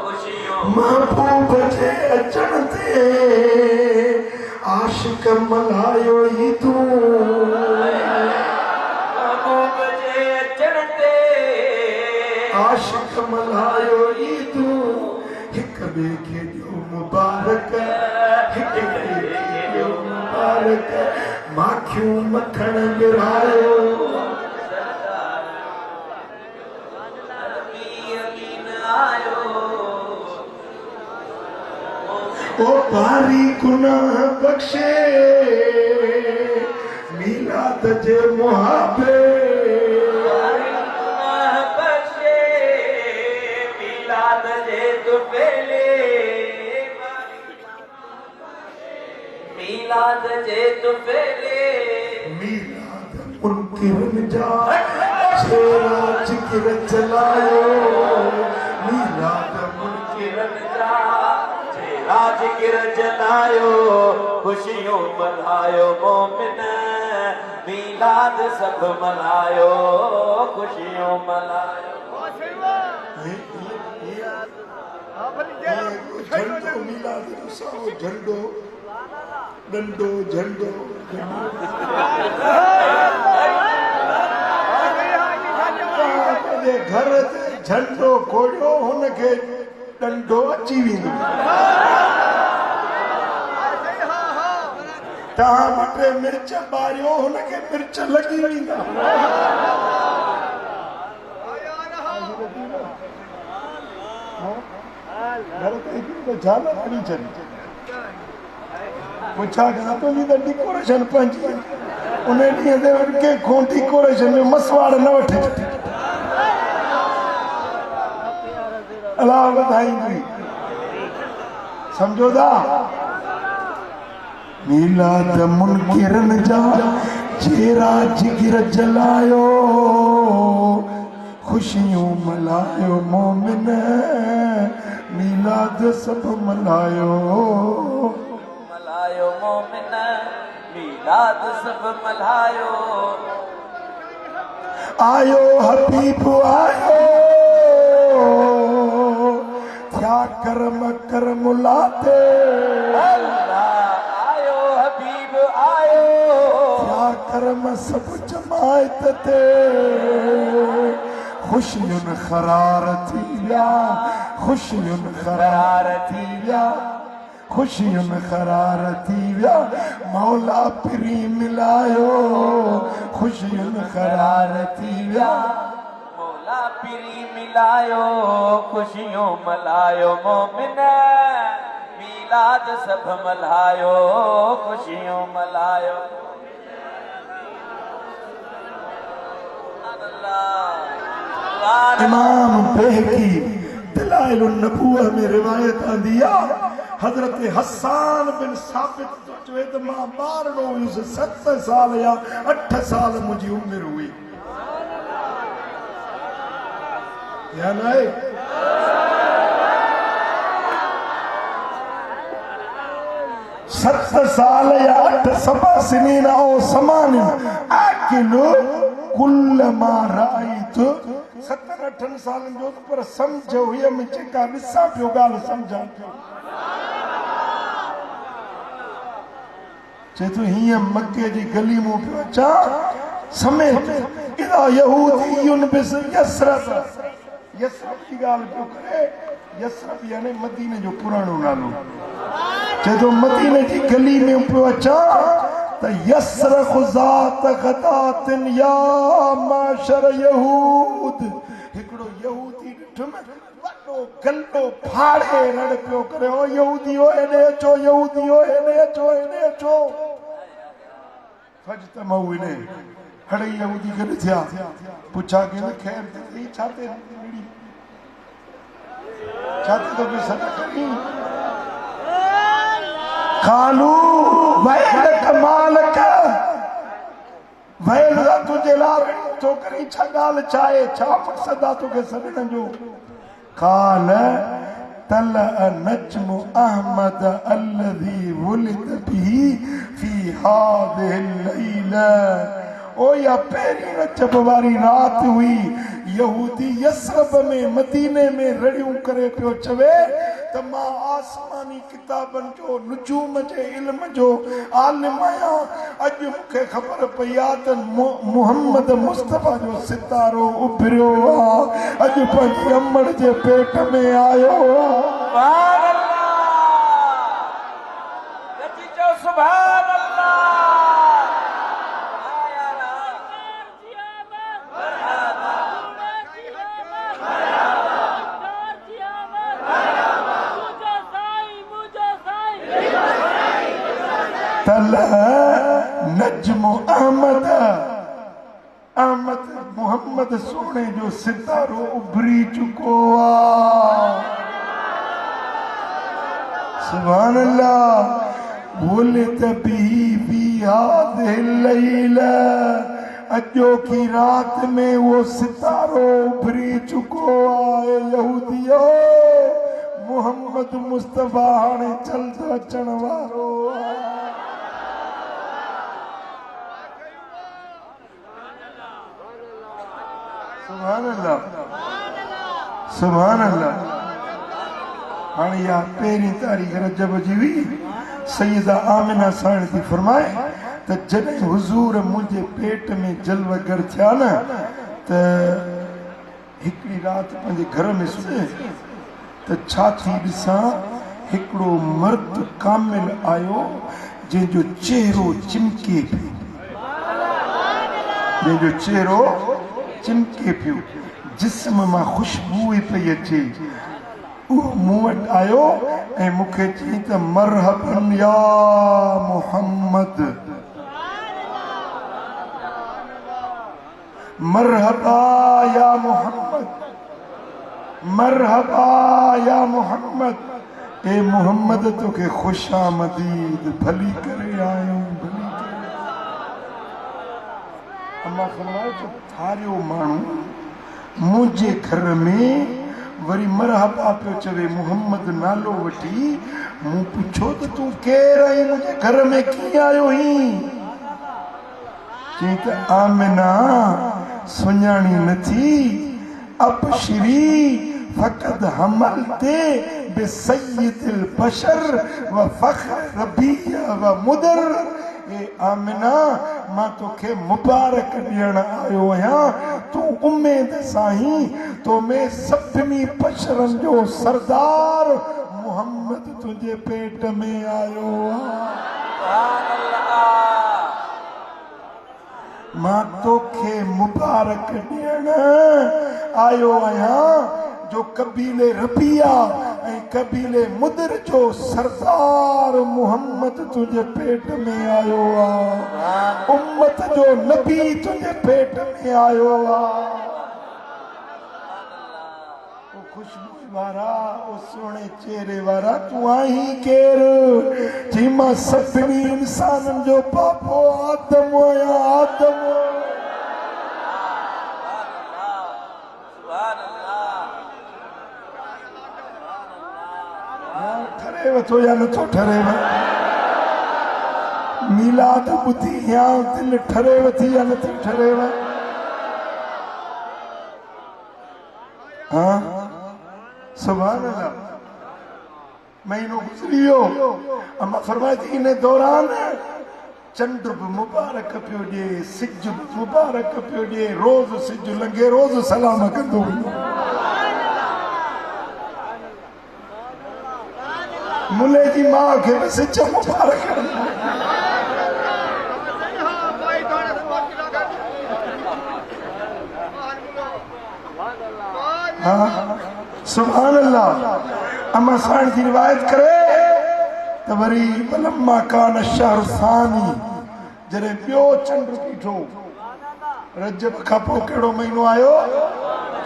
खुशियों महबूब जे अचण ते आशिक मल्हायो ई तू, महबूब जे अचण ते आशिक मल्हायो ई तू। हिक ॿिए खे ॾियो मुबारक, हिक ॿिए खे ॾियो मुबारक, माखियूं मखण विरायो। अरबी अमीन आयो, ओ भारी गुनाह बख्शे, मीलाद जे मुहाबे, गुनाह बख्शे, मीलाद जे दुफेले, मीलाद जे दुफेले। मीलाद मुनकिरन जा छेड़ा जिक्र जलायो, मीलाद किरण जा राज किर जलायो, खुशियों मल्हायो मोमिन, मीलाद सब मल्हायो, खुशियों मल्हायो। झंडो मीलाद जो साओ झंडो, डंडो झंडो, घर ते झंडो खोलियो हुनखे डंडो अची वेंदो। तव्हां वटि मिर्च ॿारियो हुनखे मिर्च लॻी वेंदा। घर ते हिकिड़ी झाल खणी छॾी, पुछा कयां तुंहिंजी त डेकोरेशन पंहिंजी, उन ॾींहं ते वरी कंहिंखो डेकोरेशन में मसवाड़ न वठे, अलाह वधाईंदी, सम्झो था। मीलाद मुनकिरन जा चेहरा जिगर जलायो, खुशियों मल्हायो मोमिन, मीलाद सब मल्हायो। मल्हायो मोमिन, मीलाद सब मल्हायो। आयो हबीब आयो, क्या करम करम लाते, आयो हबीब आयो, क्या करम सब जमायत ते, खुशियुन खरार थी विया, खुशियुन खरार थी विया, खुशियुन खरार थी विया, मौला पिरी मिलायो, खुशियुन खरार थी विया। मौला पिरी मिलायो, खुशियों मल्हायो मोमिन, मीलाद सब मल्हायो, खुशियों मल्हायो। इमाम बहकी दलाइल नबूअ में रिवायत आंदी आहे, हज़रत हसान बिन साबित तो चवे त मां ॿारड़ो हुयुसि, 7 साल या 8 साल मुंहिंजी उमिरि हुई, या न आहे? 7 साल या 8 सबा सिनीन औ समान आकिलु कुल मा राइट। 7-8 सालनि जो पर सम्झ हुई में जेका ॾिसां पियो ॻाल्हि सम्झां पियो। चे तू हीअं मके जी गली मूं पियो अचा समेत इदा यहूदियुन बिस यसरब यसरब जी ॻाल्हि पियो करे यसरब यानी मदीने जो पुराणो नालो चे तो मदीने जी गली में पियो अचा त यसरख ज़ात ग़दातिन या माशर यहूद हिकिड़ो यहूदी ॾिठुमि वॾो गल्लो फाड़े रड़ पियो करे ओ यहूदियो हेॾे अचो यहूदियो हेॾे अचो हेॾे अचो फज तमऊ इने हड़े यहूदी गॾु थिया पुछा के ख़ैर थी छाते तो बि सॾ करी खालू वैलक मालक वैल तुझे लाइ छोकरी छा ॻाल्हि चाहे छा मक़सद आहे तोखे सॾण जो काल तल नजम अहमद अलज़ी वुलिद बिही फी हादिहि लैला ओ या पहिरीं रजब वारी रात हुई यहूदी यसरब में मदीने में रड़ियूं करे पियो चवे त मां आसमानी किताबनि जो नुजूम जे इल्म जो आलिम आहियां अॼु मूंखे ख़बर पई आहे त मुहम्मद मुस्तफ़ा जो सितारो उभरियो आहे अॼु पंहिंजी अमड़ जे पेट में आयो आहे सुभान अल्लाह तल नजम अहमद अहमद मोहम्मद सोने जो सितारो उभरी चुको आहे सुभान अल्लाह वुलिद बिही फी हादिहि लैला अजो की रात में वो सितारो उभरी चुको आहे यहूदियो मोहम्मद मुस्तफ़ा हाणे जल्द अचण वारो आहे सुभान अल्लाह सुभान अल्लाह हाणे या पहिरीं तारीख़ रजब जी हुई सैयदा आमिना साण थी फरमाए त जॾहिं हुज़ूर मुंहिंजे पेट में जलवगर थिया न त हिकिड़ी राति पंहिंजे घर में सुम्हे त छा थी ॾिसां हिकिड़ो मर्द कामिल आयो जंहिंजो चेहरो चिमके पियो जंहिंजो चेहरो चिमके पियो जिस्म मां ख़ुशबू पई अचे उहो मूं वटि आयो ऐं मूंखे चई त मरहबन या मुहम्मद मरहबा या मुहम्मद मरहबा या मुहम्मद ए मुहम्मद तोखे खुशामदीद भली करे आयो भली करे अम्मा फरमायो त थारियो माण्हू मुंहिंजे घर में वरी मरहबा पियो चवे मुहम्मद नालो वठी मूं पुछो त तूं केरु आहीं मुंहिंजे घर में कीअं आयो ही चई त आमिना सुञाणी नथी अबशिरी फ़क़द हमलते बिसय्यिदिल बशर व फ़ख्र रबिया व मुदर ए आमिना मां तोखे मुबारक ॾियण आयो आहियां तूं उम्मीद सां ही तो में सभिनी बशरनि जो सरदार मुहम्मद तुंहिंजे पेट में आयो मां तोखे मुबारक ॾियण आयो आहियां जो कबीले रबिया ऐं कबीले मुदर जो सरदार मुहम्मद तुंहिंजे पेट में आयो आहे उम्मत जो नबी तुंहिंजे पेट में आयो आहे ओ खुशबू वारा ओ सोने चेहरे वारा तूं आहीं केरु जी मां सभिनी इंसाननि जो बाबो आदम आहियां आदम ठरेव थो या नथो ठरेव मीलाद ॿुधी या दिलि ठरेव थी या नथी ठरेव हाँ सुभान अल्लाह महीनो गुज़री वियो अम्मा फरमाए थी इन दौरान चंड बि मुबारक पियो ॾिए, सिज बि मुबारक पियो ॾिए, रोज़ सिज लंघे रोज़ सलाम कंदो। मुले जी मां खे बि सिज मुबारक। हाँ सुभान अल्लाह। अम्मा साण जी रिवायत करे त वरी वलम्मा कान शहर सानी, जॾहिं ॿियो चंड बीठो, रजब खां पोइ कहिड़ो महीनो आयो?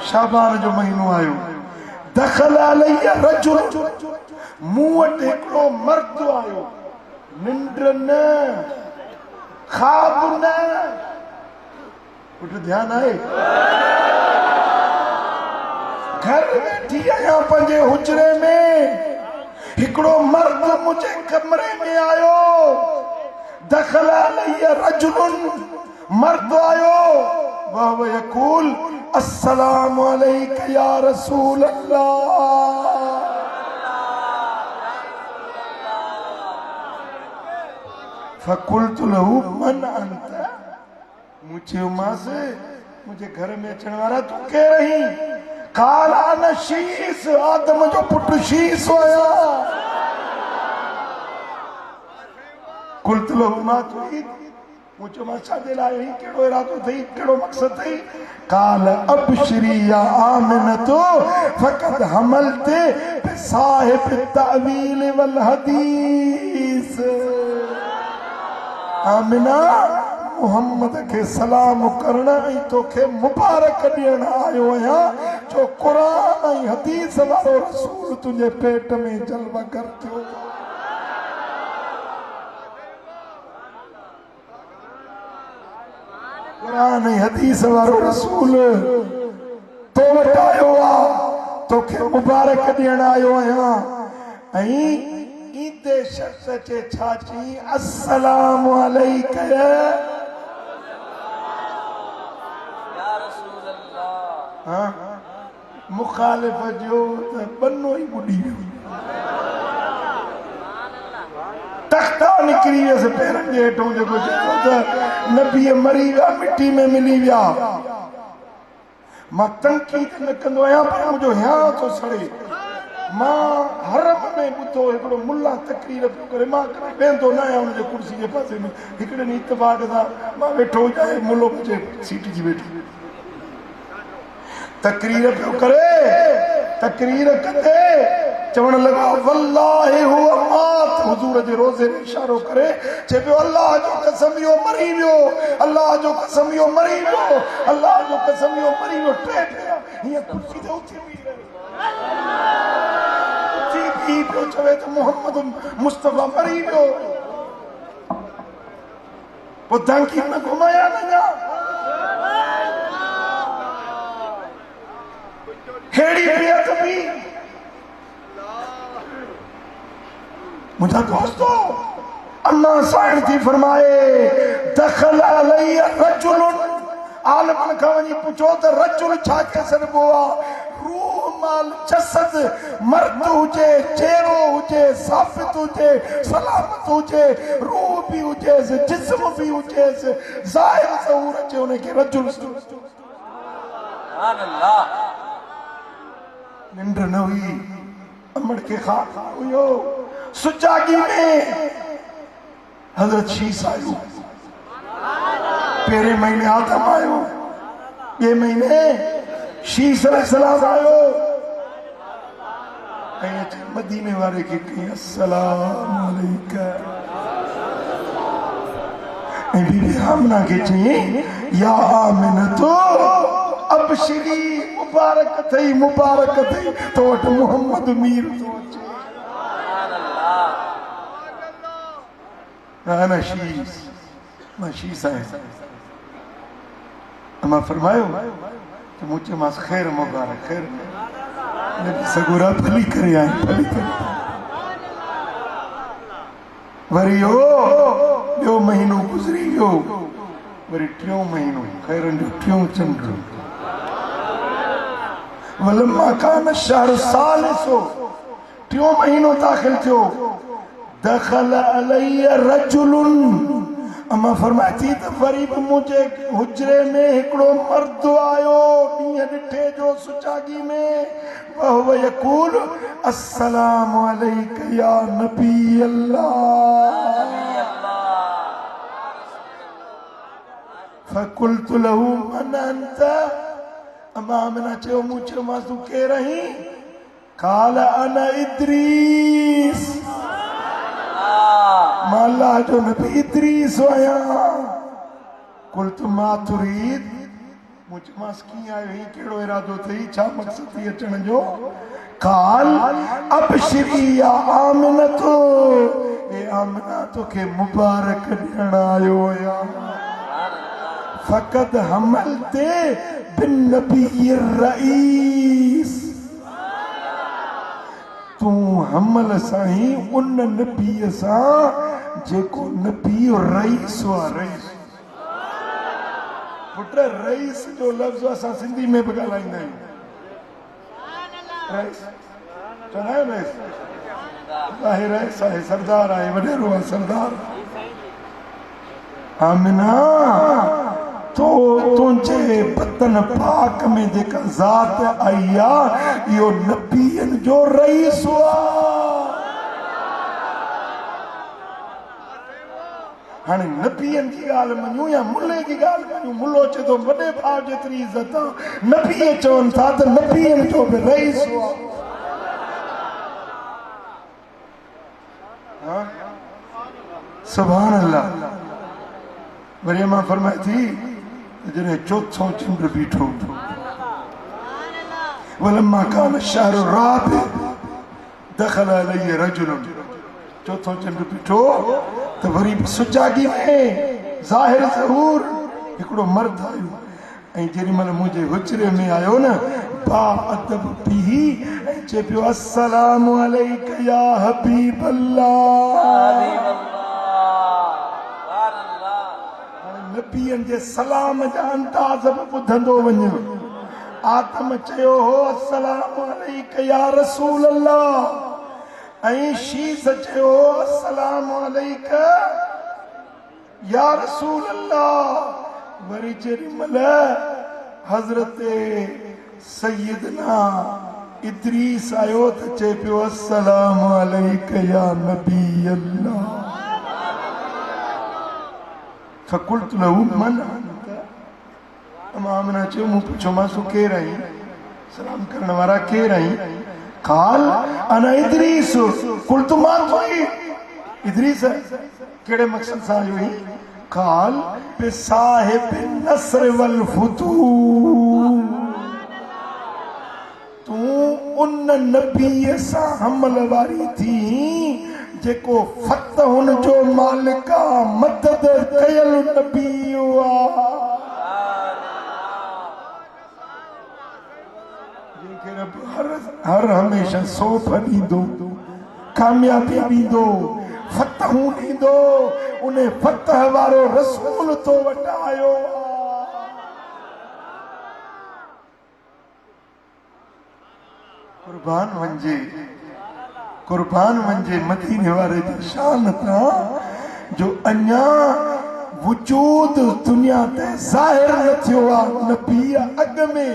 शाबान जो महीनो आयो। दखल अलैया रजुल, मूं वटि हिकिड़ो मर्द आयो, निंड न ख्वाब न, पुट ध्यानु आहे, घर वेठी आहियां पंहिंजे हुजरे में, हिकिड़ो मर्द मुंहिंजे कमरे में आयो। दखल अलैया रजुल, मर्द आयो, वह यकूल अस्सलामु अलैका या रसूल अल्लाह। फकुल्तु लहू मन अंत, मुझे उमासे मुझे घर में अचण वारा तू केर रही? काला न शीस, आदम जो पुट शीस हुया। कुल्त लहू मा तुरीद, मुझे मां छाजे लाइ ही, कहिड़ो इरादो अथई, कहिड़ो मक़सद अथई? काल अबशरी या आमिनतो फक़द हमलते बिसाहिब तावील वल हदीस। आमिना, मुहम्मद के सलाम करण ऐं तोखे मुबारक ॾियण आयो आहियां, जो क़ुरान ऐं हदीस वारो रसूल तुंहिंजे पेट में जलवगर थियो। क़ुरान ऐं हदीस वारो रसूल तो वटि आयो आहे, तोखे मुबारक ॾियण आयो आहियां। ऐं ईंदे शख़्स चे छा चई? अस्सलामु अलैका या रसूल अल्लाह। हाँ, मुखालिफ जो त बनो ई ॿुॾी वियो, तख्ता निकिरी वियसि पेरनि जे हेठों, जेको चयो त नबीअ मरी विया, मिटी में मिली विया। मां तनक़ीद न कंदो आहियां, पर मुंहिंजो हियां थो सड़े। मां हरम में ॿुधो हिकिड़ो मुल्ला तकरीर पियो करे, मां वेंदो न आहियां हुनजे कुर्सी जे पासे में। हिकिड़े ॾींहुं इत्तेफ़ाक़ सां मां वेठो हुजां, मुल्लो बचे सीट जी वेठी, तकरीर पियो करे। तकरीर कंदे चवण लॻा वल्लाहि हुव मात, हुजूर जे रोज़े में इशारो करे चए पियो अल्लाह जो कसम इहो मरी वियो, अल्लाह जो कसम इहो मरी वियो, अल्लाह जो कसम इहो मरी वियो। टे पिया हीअं कुर्सी ते उथी बीह रहे, उथी बीह पियो चवे त मोहम्मद मुस्तफ़ा मरी वियो। पोइ धंकी न घुमाया न हेड़ी बेअत बि। मुझा दोस्तों, अल्लाह साइण थी फरमाए दखल अलैया रजुल, आलमन खां वञी पुछो त रजुल छा चई सघिबो आहे? रूह माल जसद, मर्द हुजे, चेहरो हुजे, साबित हुजे, सलामत हुजे, रूह बि हुजेसि, जिस्म बि हुजेसि, ज़ाहिर ज़हूर अचे हुनखे रजुल। सुभान अल्लाह। निंड न हुई, अमड़ के ख़्वाब हुयो। सुजागी में हज़रत शीस आयो, पहिरें महीने आदम आयो, ॿिए महीने शीस अलैहिस्सलाम आयो। ऐं अचे मदीने वारे खे कई अस्सलामु अलैका, ऐं बीबी आमना खे चई या आमिनतो अबशरी, मुबारक थई, मुबारक थई, तो वटि मोहम्मद मीर तो अचे। अना शीस, मां शीस आहियां। अमा फरमायो त मूं चयोमांसि ख़ैर मुबारक, ख़ैर सगुरा भली करे आई, भली करे। वरी ॿियो महीनो गुज़री वियो, वरी टियों महीनो ख़ैरनि जो टियों चंड। वलम्मा कान शहर सालिसो, टियों महीनो दाख़िल थियो। दखल अलैया रजुलुन, अमा फरमाए थी त वरी बि मुंहिंजे हुजरे में हिकिड़ो मर्द आयो ॾींहं ॾिठे जो सुचागी में वहुव यकूल अस्सलामु अलैका या नबी अल्लाह फकुल्तु लहू मन अंत अमा आमिना चयो मूं चयोमांसि तूं केरु आहीं काल अना इद्रीस मां अल्लाह जो नबी इद्रीस आहियां कुल्तु मा तुरीद मूं चयोमांसि कीअं आयो हीउ कहिड़ो इरादो अथई छा मक़सदु थी अचण जो काल अबशिरी या आमिनत ए आमिना तोखे मुबारक ॾियण आयो आहियां फ़क़त हमल ते बिन नबी रईस तू हमल साईं उन नबीअ सां जेको नबी रईस हुआ रईस पुट रईस जो लफ़्ज़ असां सिंधी में बि ॻाल्हाईंदा आहियूं रईस चवंदा आहियूं रईस आहे रईस आहे सरदार आहे वॾेरो आहे सरदार आमिना तो तुंहिंजे बतन पाक में जेका ज़ात आई आहे इहो नबीअनि जो रईस हुआ हाणे नबीअनि जी ॻाल्हि मञूं या मुल्ले जी ॻाल्हि मञूं मुल्लो चए थो वॾे भाउ जेतिरी इज़त आहे नबी चवनि था त नबीअनि जो बि रईस हुआ सुभान अल्लाह वरी मां फरमाए थी जॾहिं चौथों चंड बीठो वलम्मा कान शहर राबि दखल अलैहि रजुल चौथों चंड बीठो त वरी बि सुजागी में ज़ाहिर ज़रूर हिकिड़ो मर्द आयो ऐं जेॾीमहिल मुंहिंजे हुजरे में आयो न बा अदब पी ऐं चए पियो अस्सलामु अलैका या हबीब अल्लाह नबीअनि जे सलाम जा अंदाज़ बि ॿुधंदो वञ आदम चयो हो अस्सलामु अलैका या रसूल अल्लाह ऐं शीस चयो हो अस्सलामु अलैका या रसूल अल्लाह वरी जेॾीमहिल हज़रत सैयदना इद्रीस आयो त चए पियो अस्सलामु अलैका या नबी अल्लाह फकुल्तु लहू मन आमिना चयो मूं पुछियोमांसि तूं केरु आहीं सलाम करण वारा केरु आहीं काल अना इद्रीस कुल्तु मा तुई इद्रीस कहिड़े मक़सद सां आयो आहीं काल बिसाहिब नस्र वल फुतूह तूं उन नबीअ सां हमल वारी थी जेको फतहुन जो मालिक मदद कयल नबी हुआ हर हमेशा सोफ ॾींदो कामयाबी ॾींदो फतहूं ॾींदो उन फतह वारो रसूल तो वटि आयो कुर्बान वंजे मदीने वारे जी शान तां जो अञा वजूद दुनिया ते ज़ाहिर न थियो आहे नबी अॻ में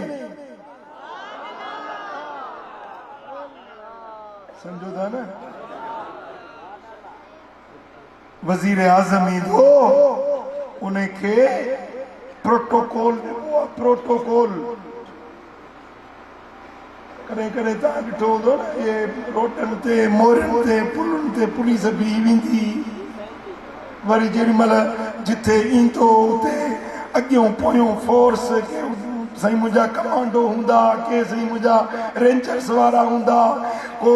समझो था न वज़ीर आज़म ईंदो उनखे प्रोटोकॉल प्रोटोकॉल कॾहिं कॾहिं तव्हां ॾिठो हूंदो न इहे रोडनि ते मोरियुनि ते पुलनि ते पुलिस बीही वेंदी वरी जेॾीमहिल जिथे ईंदो उते अॻियों पोयों फोर्स के साईं मुंहिंजा कमांडो हूंदा के साईं मुंहिंजा रेंजर्स वारा हूंदा को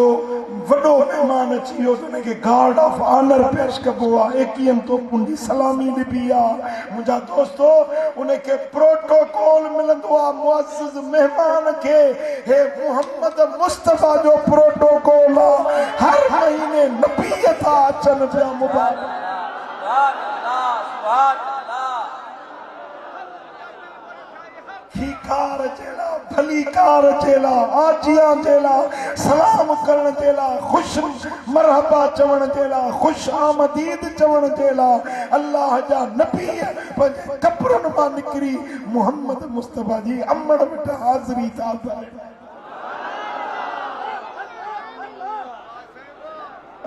वॾो महिमान अची वियो त हुनखे गार्ड ऑफ ऑनर पेश कबो आहे 21 तोपुनि जी सलामी ॾिबी आहे मुंहिंजा दोस्तो उनखे प्रोटोकॉल मिलंदो आहे मुअज़्ज़िज़ महिमान खे हे मोहम्मद मुस्तफ़ा जो प्रोटोकॉल आहे हर महीने नबीअ था अचनि पिया मुबारक खीकार चेला भलीकार चेला आजियां चेला सलाम करण चेला खुश मरहबा चवण चेला खुश आमदीद चवण चेला अल्लाह जा नबी कब्रन मां निकरी मोहम्मद मुस्तफा जी अमड़ वट हाज़री था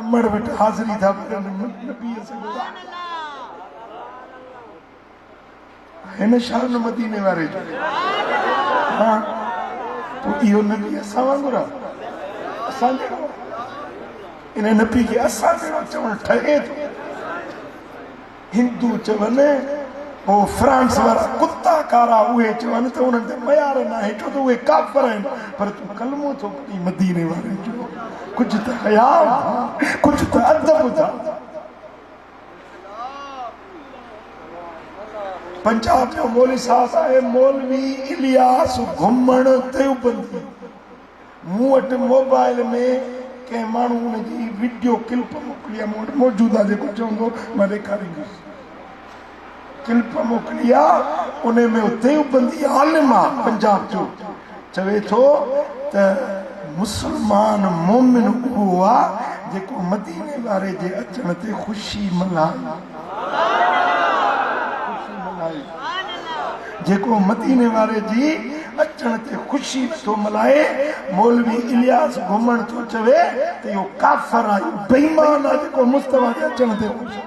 अमड़ वट हाज़री था नबी से है न शान मदीने वारे जो हाँ तो इहो नबी असां वांगुरु आहे असां जहिड़ो इन नबी खे असां जहिड़ो चवणु ठहे थो हिंदू चवनि ओ फ्रांस वारा कुत्ता कारा उहे चवनि त उन्हनि ते मयार न आहे छो त उहे काफ़िर आहिनि पर तूं कलमो थो पढ़ी मदीने वारे जो कुझु त हया कुझु त अदब था पंजाब जो मौलवी साहब आहे मौलवी इलियास घुमण देवबंदी मूं वटि मोबाइल में कंहिं माण्हू हुनजी वीडियो क्लिप मोकिली आहे मूं वटि मौजूदु आहे जेको चवंदो मां ॾेखारींदुसि क्लिप मोकिली आहे उन में देवबंदी आलिम आहे पंजाब जो चवे थो त मुस्लमान मोमिन उहो आहे जेको मदीने वारे जे अचण ते ख़ुशी मल्हाए जेको मदीने वारे जी अचण ते ख़ुशी नथो मल्हाए मौलवी इलियास घुमण थो चवे त इहो काफ़िर आहे बेईमान आहे जेको मुस्तफा जे अचण ते ख़ुशी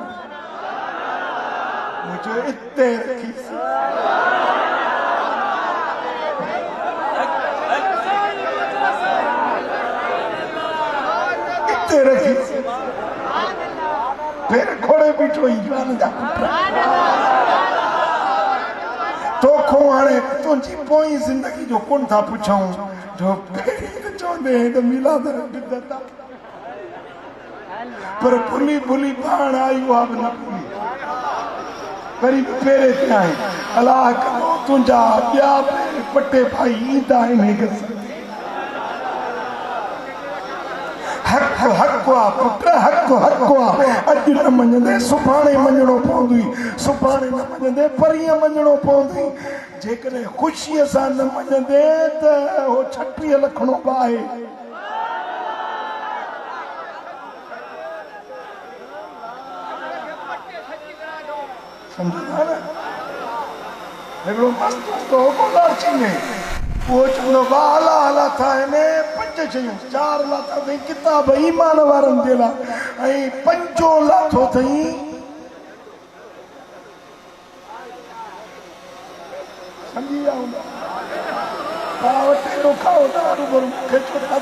मूं चयो इते रखीसि इते रखीसि फिर खोड़े बीठो ई जवान जा तोखो हाणे तुंहिंजी पोई ज़िंदगी जो कोन था पुछूं जो चवंदे त मिलाद बिदत पर भुली भुली पाण आई उहा बि न भुली वरी बि पेरे ते आहे अलाह करो तुंहिंजा ॿिया पटे भाई ईंदा आहिनि हक़ हक़ आहे पुट हक़ हक़ आहे अॼु न मञंदे सुभाणे मञणो पवंदुई सुभाणे न मञंदे परीहं मञणो पवंदुई जेकॾहिं ख़ुशीअ सां न मञंदे त उहो 36 लखणो आहे सम्झंदा न हिकिड़ो मस्तु कोलाची में उहो चवंदो वाला हला था आहिनि 5 शयूं 4 लाथा अथई किताब ईमान वारनि जे लाइ ऐं 5 लाथो अथई सम्झी विया हूंदा तव्हां वटि एॾो खाओ था रूबरू मूंखे छो था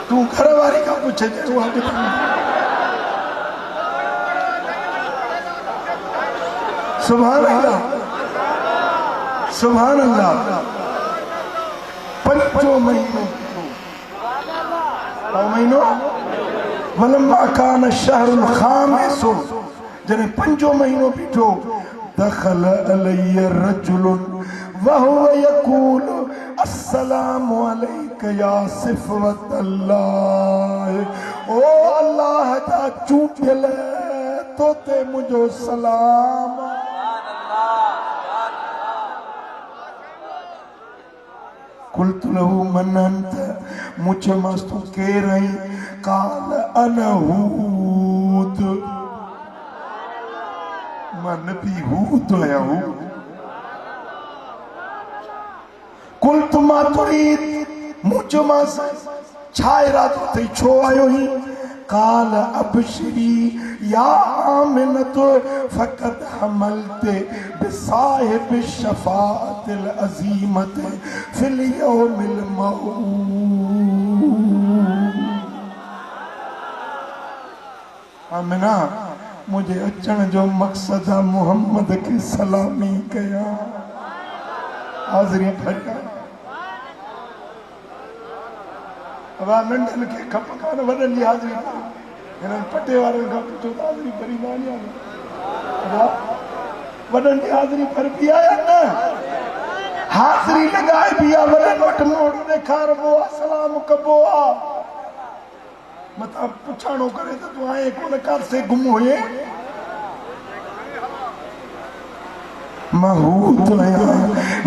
तूं घर वारी खां पुछे उहा सुभान अल्लाह सुभान अल्लाह 5 महीनो वलम्मा कान शहरुल खामिस जॾहिं 5 महीनो बीठो दखल अलैय रजुलुन वहुव यकूल अस्सलामु अलैका या सिफ़वत अल्लाह ओ अल्लाह जा चूटियल तोते मुंहिंजो सलाम कुल्तु लहू मन अंत मुझे मस्तु के रही काल अना हूद मन भी हूद है कुल्तु मातुरीद मुझे मस्त छाए रात थी छो आयो ही काल अबशरी या आमिनत फकत हमलते बिसाहिब शफाअतिल अजीमत फिल यौमिल मऊद आमिना मुझे अचण जो मकसद है मोहम्मद की सलामी कया हाज़री भरिया अवा नंढन के खप कान वडन जी हाज़री हिनन पटे वारन का पुछो हाज़री भरी मानी अवा वडन जी हाज़री भर भी आया न हाज़री लगाए भी आ वडन वट मोड़ ॾेखारबो सलाम कबो आ मता पुछाणो करे त तू आए कोन कार से गुम हुए महूत आया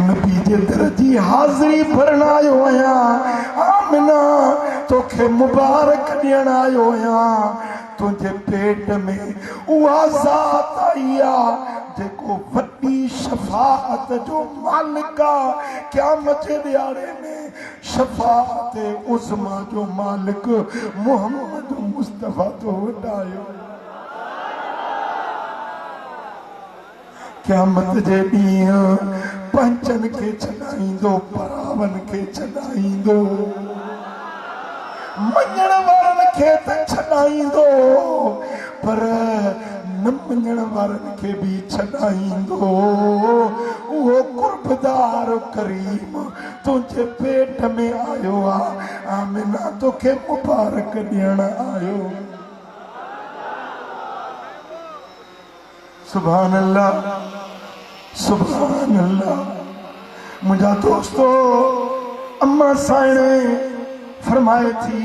नबी जे दर जी हाज़री भरण आयो आया आमिना तोखे मुबारक ॾियण आयो आया तुझे पेट में उहा ज़ात आई आ जेको वॾी शफाअत जो मालिक आ क़यामत जे ॾियारे में शफाअत उज़मा जो मालिक मोहम्मद मुस्तफ़ा तो वटायो क़यामत जे ॾींहुं पंचन खे छॾाईंदो परावन खे छॾाईंदो मञण वारनि खे त छॾाईंदो पर न मञण वारनि खे बि छॾाईंदो उहो कुर्बदार करीम तुंहिंजे पेट में आयो आहे आमिना तोखे मुबारक ॾियण आयो सुभान अल्लाह सुभान अल्लाह मुंहिंजा दोस्तो अम्मा साइणे फरमाए थी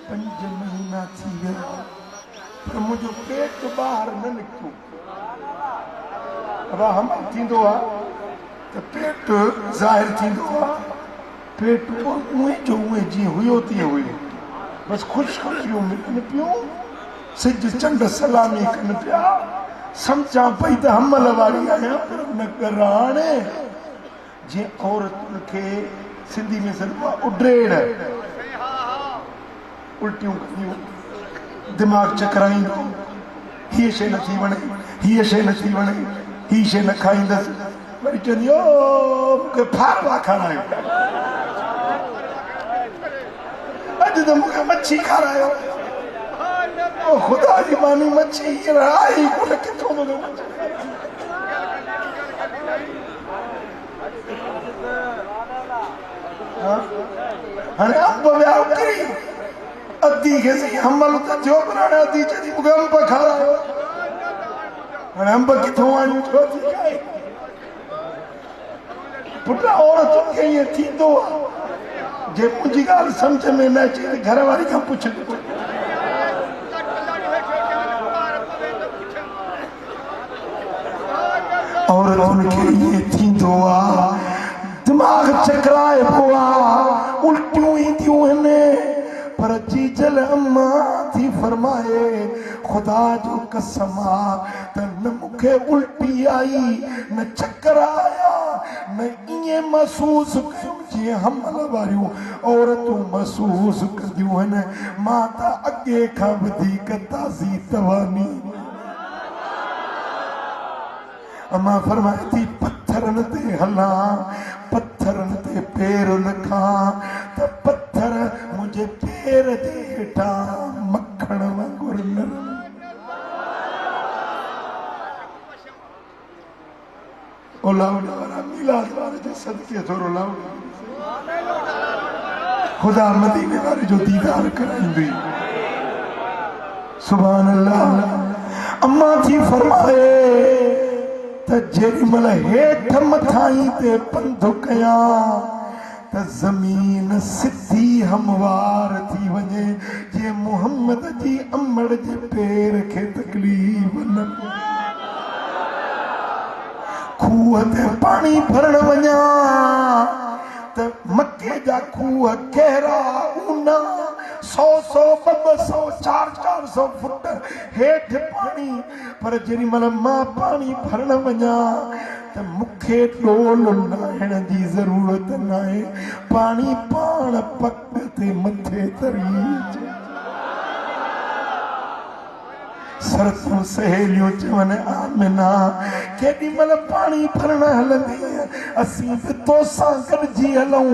5 महीना थी विया पर मुंहिंजो पेट ॿाहिरि न निकितो अब हम थींदो आहे त पेट ज़ाहिर थींदो आहे पेट उहे जो उहे जीअं हुयो तीअं हुयो बसि ख़ुशख़ुशियूं मिलनि पियूं सिज चंड सलामी कनि पिया सम्झां पई त हमल वारी आहियां पर न कर हाणे जीअं औरतुनि खे सिंधी में सॾिबो आहे उड्रेड़ उल्टियूं कंदियूं दिमाग़ चकराईंदो हीअ शइ नथी वणे हीअ शइ नथी वणे हीअ शइ न खाईंदसि वरी चवंदी ओ मूंखे फारवा खारायो अॼु त मूंखे मच्छी खारायो ओ ख़ुदा जी मानी मच्छी हींअर आहे ई कोन किथां मिलियो हाणे अंब विया उकरी अधी खे सही हमल त थियो पर हाणे अधी चई मूंखे अंब खारायो हाणे अंब किथां आणियूं छो थी खाए पुट औरतुनि खे ईअं थींदो आहे जे मुंहिंजी ॻाल्हि सम्झ में न अचे त घर वारी खां पुछंदी औरतुनि खे ईअं थींदो आहे दिमाग़ चकराए पियो आहे उल्टियूं ईंदियूं आहिनि पर जीजल अम्मा थी फरमाए ख़ुदा जो कसम आहे त न मूंखे उल्टी आई न चक्कर आया न ईअं महसूस कयूं जीअं हमल वारियूं औरतूं महसूस कंदियूं आहिनि मां त अॻे खां वधीक ताज़ी तवानी अम्मा फरमाए थी पत्थरनि ते हलां पत्थरनि ते पेर रखां त पत्थर मुंहिंजे पेर जे हेठां मखण वांगुरु नरम लाउड वारा मीलाद वारे जे सदके थोरो लाउड ख़ुदा मदीने वारे जो दीदार कराईंदी सुभान अल्लाह अम्मा थी फरमाए त जेॾीमहिल हेठ मथाई ते पंधु कयां त ज़मीन सिधी हमवार थी वञे जे मुहम्मद जी अमड़ जे पेर खे तकलीफ़ न खूह ते पाणी भरण वञा त मके जा खूह गहरा ऊना 100 200 400 फुट हेठ पाणी पर जेॾीमहिल मां पाणी भरण वञा त मूंखे डोल लाहिण जी ज़रूरत न आहे पाणी पाण पक ते मथे तरी अचे सरतूं सहेलियूं चवनि आमिना केॾीमहिल पाणी भरण हलंदी असीं बि तोसां गॾिजी हलूं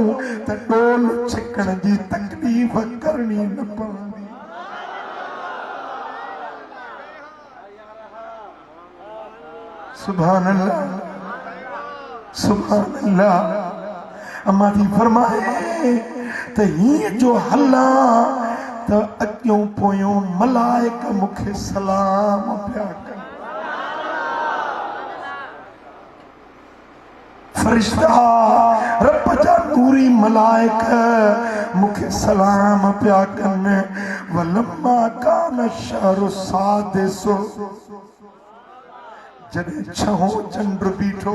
त डोल छिकण जी तकलीफ़ करणी न पवंदी सुभान अल्लाह सुभान अल्लाह अम्मा थी फरमाए त हीअं जो हलां त अॻियों पोयों मलाइक मूंखे सलाम पिया कनि फरिश्ता रब जा नूरी मलाइक मूंखे सलाम पिया कनि वलम्मा कान शहरु सादिसो जॾहिं छहो चंड बीठो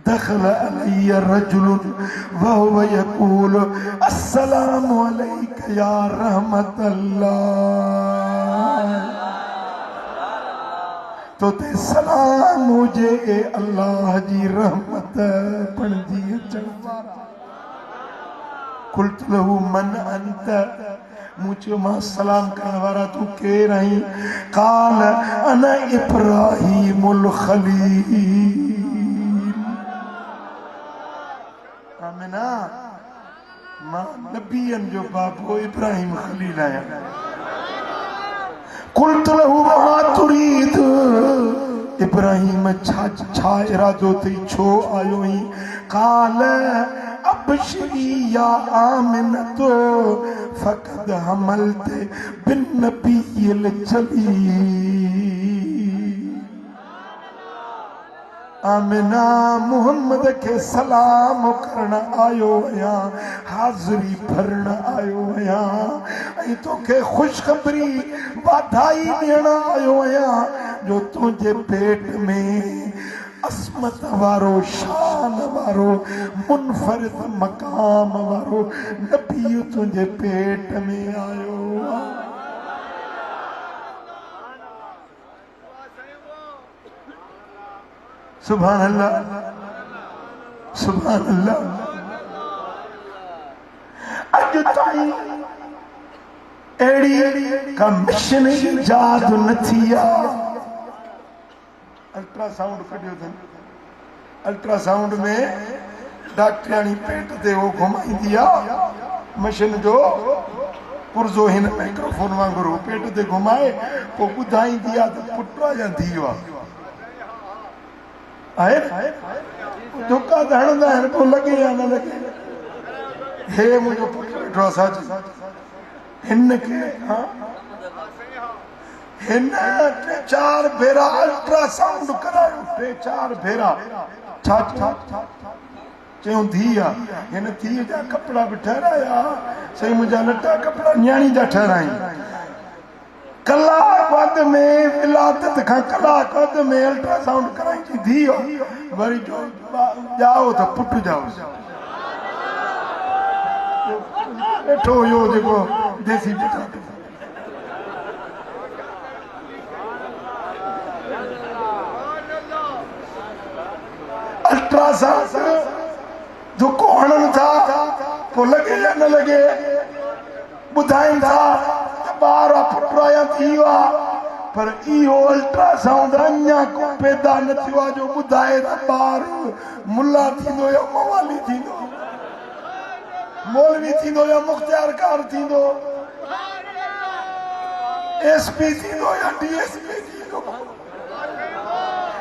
दखल अलैया रजुलुन वहुव यकूल अस्सलामु अलैका या रहमतल्लाह। तो ते सलाम हुजे अल्लाह जी रहमत पणजी अचण वारा। कुल्त लहू मन अंत, मुझे मां सलाम करण वारा तू केर आहीं? काल अना इब्राहीमुल खलील। आमिना मां नबियन जो बाबो इब्राहिम खलील आया। कुल्त लहू मा तुरीद, इब्राहिम छा इरादो थई, छो आयो ही? काल अबशरी या आमिनतो फकद हमलत बिन नबील जलील। आमिना मुहम्मद के सलाम करण आयो आहियां, हाज़री भरण आयो आहियां, ऐं तोखे ख़ुशख़बरी वाधाई ॾियण आयो आहियां जो तुंहिंजे पेट में असमत वारो, शान वारो, मुनफरिद मकाम वारो नबी तुंहिंजे पेट में आयो आहे। सुभान अल्लाह, सुभान अल्लाह। अॼु ताईं अहिड़ी का मिशन ईजाद न थी आहे। अल्ट्रासाउंड कढियो अथनि, अल्ट्रासाउंड में डॉक्टराणी पेट ते वो घुमाईंदी आहे मशीन जो पुर्ज़ो, हिन माइक्रोफोन वांगुरु पेट ते घुमाए पोइ ॿुधाईंदी आहे त पुटु आहे या धीउ आहे। धुका त हणंदा आहिनि, पोइ लॻे या न लॻे। हे मुंहिंजो पुटु वेठो आहे साजी, हिन खे हिन 3-4 भेरा अल्ट्रासाउंड करायो, 3-4 भेरा। छा चयूं धीउ आहे, हिन धीउ जा कपिड़ा बि ठहिराया, सही मुंहिंजा लटा कपिड़ा न्याणी जा ठहिराई। कलाक अॻ में विलादत खां कलाक अॻ में अल्ट्रासाउंड कराईंदी धीउ, वरी जो ॼाओ त पुटु ॼाओ। वेठो हुयो जेको देसी बेटा। अल्ट्रासाउंड धुको हणनि था, पोइ लॻे या न लॻे, ॿुधाइनि था ॿार पुटु या धीउ आहे, पर इहो अल्ट्रासाउंड अञा को पैदा न थियो आहे जो ॿुधाए त ॿार मुला थींदो या मवाली थींदो, मौलवी थींदो या मुख्तियारकार थींदो, एसपी थींदो या डीएसपी थींदो,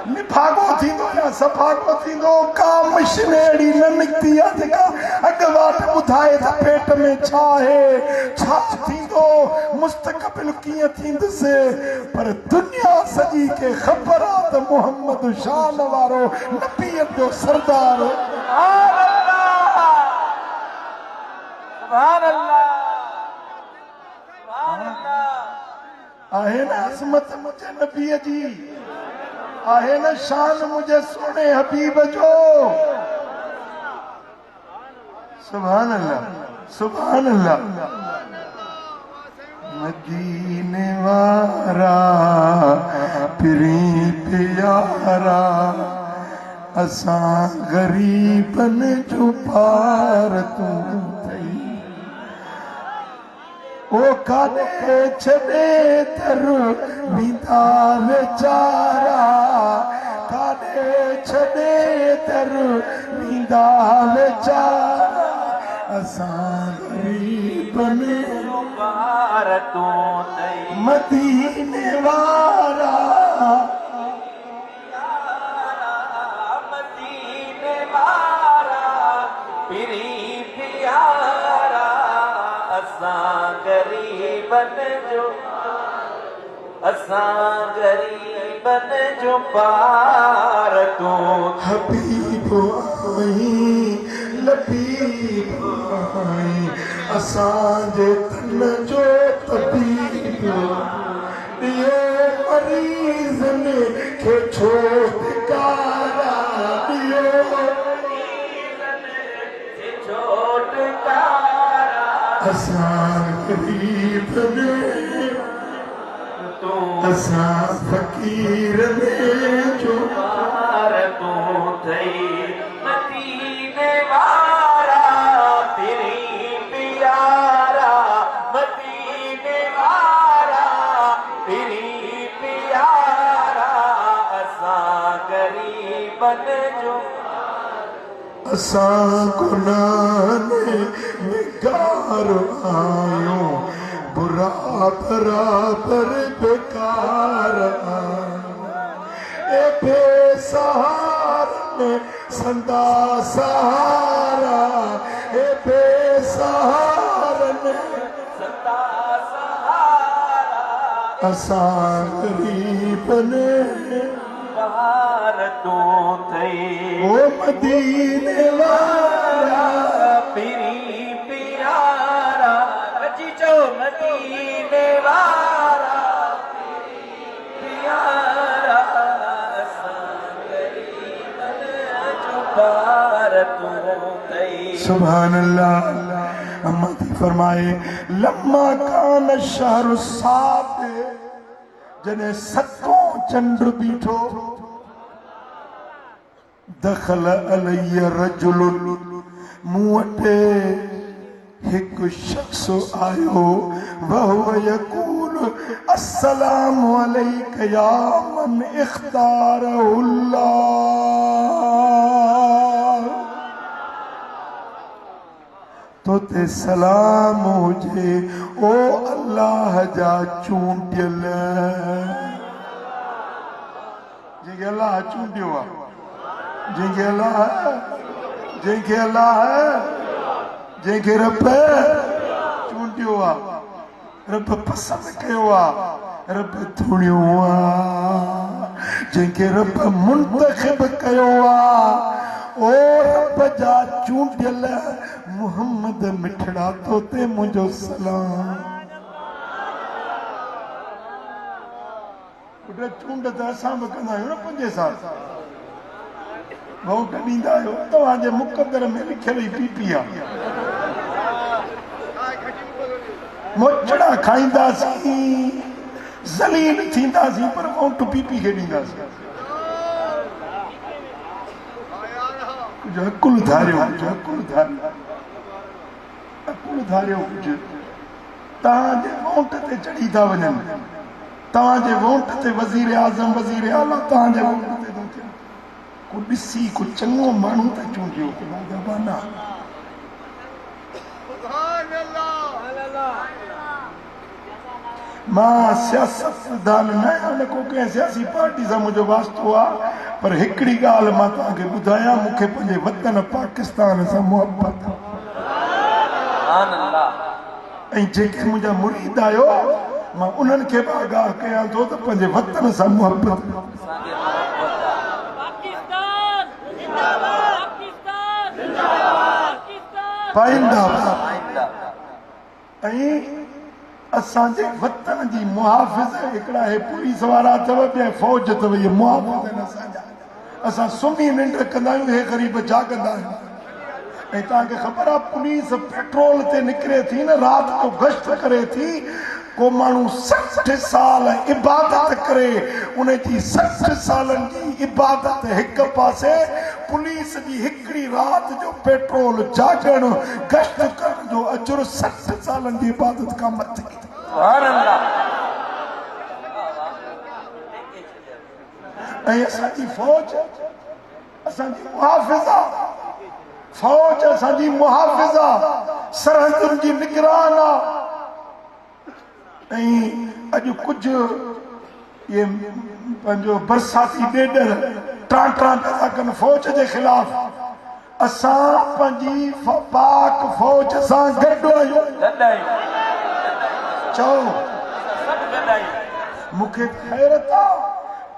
निफागो थींदो या सफ़ागो थींदो। का मशीन अहिड़ी न निकिती आहे जेका अॻुवाट ॿुधाए त पेट में छा आहे, छा थींदो, मुस्तक़बिल कीअं थींदुसि। पर दुनिया सॼी खे ख़बर आहे त मुहम्मद शान वारो नबीअ जो सरदार आहे न, अज़मत मुंहिंजे नबीअ जी आहे न, शान मुझे सोने हबीब जो। सुभान अल्लाह, सुभान अल्लाह। मदीने वारा पिरी प्यारा, असां गरीबन जो पार तूं थई। ओ काॾे छॾे दर वींदा वेचारा, काॾे छॾे दर वींदा वेचारा, असां गरीबन जो पार तूं थई। मदीने वारा, मदीने वारा पिरी प्यारा, असां गरीबन जो, असां गरीबन जो पार तूं। हबीब आई लबीब आई, असांजे तन जो तबीब, ये मरीज़ असां फ़क़ीर में जो पार तूं थई मदीने वारा तेरी प्यारा मदीने वारा तेरी प्यारा असां गरीबन जो असां गुनाहने निगार आयो बुरा बराबर बेकार आयो ए बेसहारा संदा सहारा ए बेसहारा सदा सहारा असां गरीब ने पार तूं थई ओ मदीने वारा तेरी प्यारा कची चो मदीने वारा प्यारा असां गरीबन जो पार तूं थई सुभान अल्लाह अम्मा थी फरमाए लम्मा कान शहर साब जने सतो चंद्र बीठो दखल अलैया रजुल मुअटे एक शख्स आयो वह यकूल अस्सलामु अलैका या मन इख्तारहुल्लाह तो ते सलाम हुजे ओ अल्लाह जा चूंडियल जंहिंखे अल्लाह चूंडियो आहे जंहिंखे रब चूंडियो आहे रब पसंदि कयो आहे रब धुणियो आहे जंहिंखे रब मुंतखिब कयो आहे ओ रब जा चूंडियल मुहम्मद मिठड़ा तो ते मुंहिंजो सलाम चूंड त असां बि कंदा आहियूं न 5 साल वोट ॾींदा आहियो तव्हांजे मुक़दर में लिखियल ई पीपी आहे मोचड़ा खाईंदासीं ज़लील थींदासीं पर वोट पीपी खे ॾींदासीं कुझु अकुल धारियो कुझु तव्हांजे वोट ते चढ़ी था वञनि तव्हांजे वोट ते वज़ीर आज़म वज़ीर आला तव्हांजे वोट ते थो थियनि को ॾिसी को चङो माण्हू त चूंडियो बाना मां सियासतदान न आहियां न को कंहिं सियासी पार्टी सां मुंहिंजो वास्तो आहे पर हिकिड़ी ॻाल्हि मां तव्हांखे ॿुधायां मूंखे पंहिंजे वतन पाकिस्तान सां मुहबत ऐं जेके मुंहिंजा मुरीद आहियो मां उन्हनि खे बि आगाह कयां थो त पंहिंजे वतन सां मुहबत पाईंदा ऐं असांजे वतन जी मुहाफ़िज़ हिकिड़ा हे पुलिस वारा अथव ॿिया फ़ौज अथव इहे मुहाफ़िज़ आहिनि असांजा असां सुम्ही निंड कंदा आहियूं हे ग़रीब जाॻंदा आहिनि ऐं तव्हांखे ख़बर आहे पुलिस पेट्रोल ते निकिरे थी न राति जो गश्त करे थी को माण्हू 60 साल इबादत करे उन जी 60 सालनि जी इबादत हिकु पासे पुलिस जी हिकिड़ी राति जो पेट्रोल जागण गश्त करण जो अजुर 60 सालनि जी इबादत खां मथे ऐं असांजी फ़ौज असांजी मुहाफ़िज़ा फ़ौज असांजी मुहाफ़िज़ा सरहदुनि जी निगरान आहे ऐं अॼु कुझु ये पंहिंजो बरसाती ॾेॾर टां था कनि फ़ौज जे ख़िलाफ़ असां पंहिंजी पाक फ़ौज सां गॾु आहियूं चओ मूंखे हैरत आहे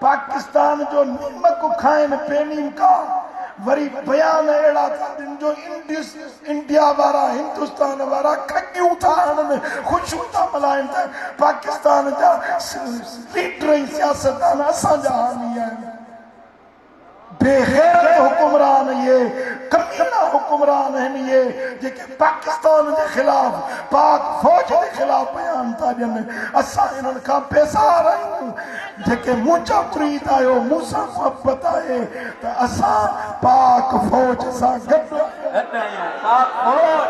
पाकिस्तान जो नीमक खाइनि पेनीम का वरी बयान अहिड़ा था ॾियनि जो इंडिया वारा हिंदुस्तान वारा खगियूं था हणनि ख़ुशियूं था मल्हाइनि त पाकिस्तान जा लीडर ऐं सियासतदान असांजा हामी आहिनि बेगैरत हुक्मरान ये कमीना हुक्मरान हैं ये जेके पाकिस्तान के खिलाफ पाक फौज के खिलाफ बयान था ॾियनि असां इन्हनि खां बेज़ार आहियूं जेके मुंहिंजा मुरीद आहियो मूंसां मोहब्बत आहे त असां पाक फौज सां गॾु आहियूं पाक फौज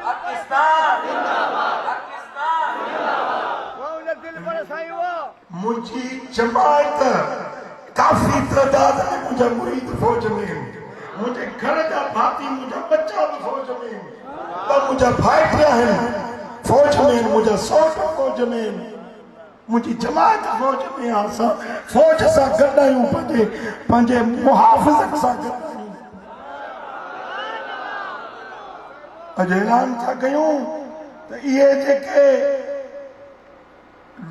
पाकिस्तान मुझी जमात काफी तादाद में मुझे मुरीद फौज में मुझे घर जा भाती मुझे बच्चा भी फौज में पर मुझे भाई हैं फौज में मुझे सौट फौज में मुझी जमात फौज में आसा फौज सा गडायूं पंजे मुहाफिज़त सा गडायूं अज ऐलान था कयूं त ये जेके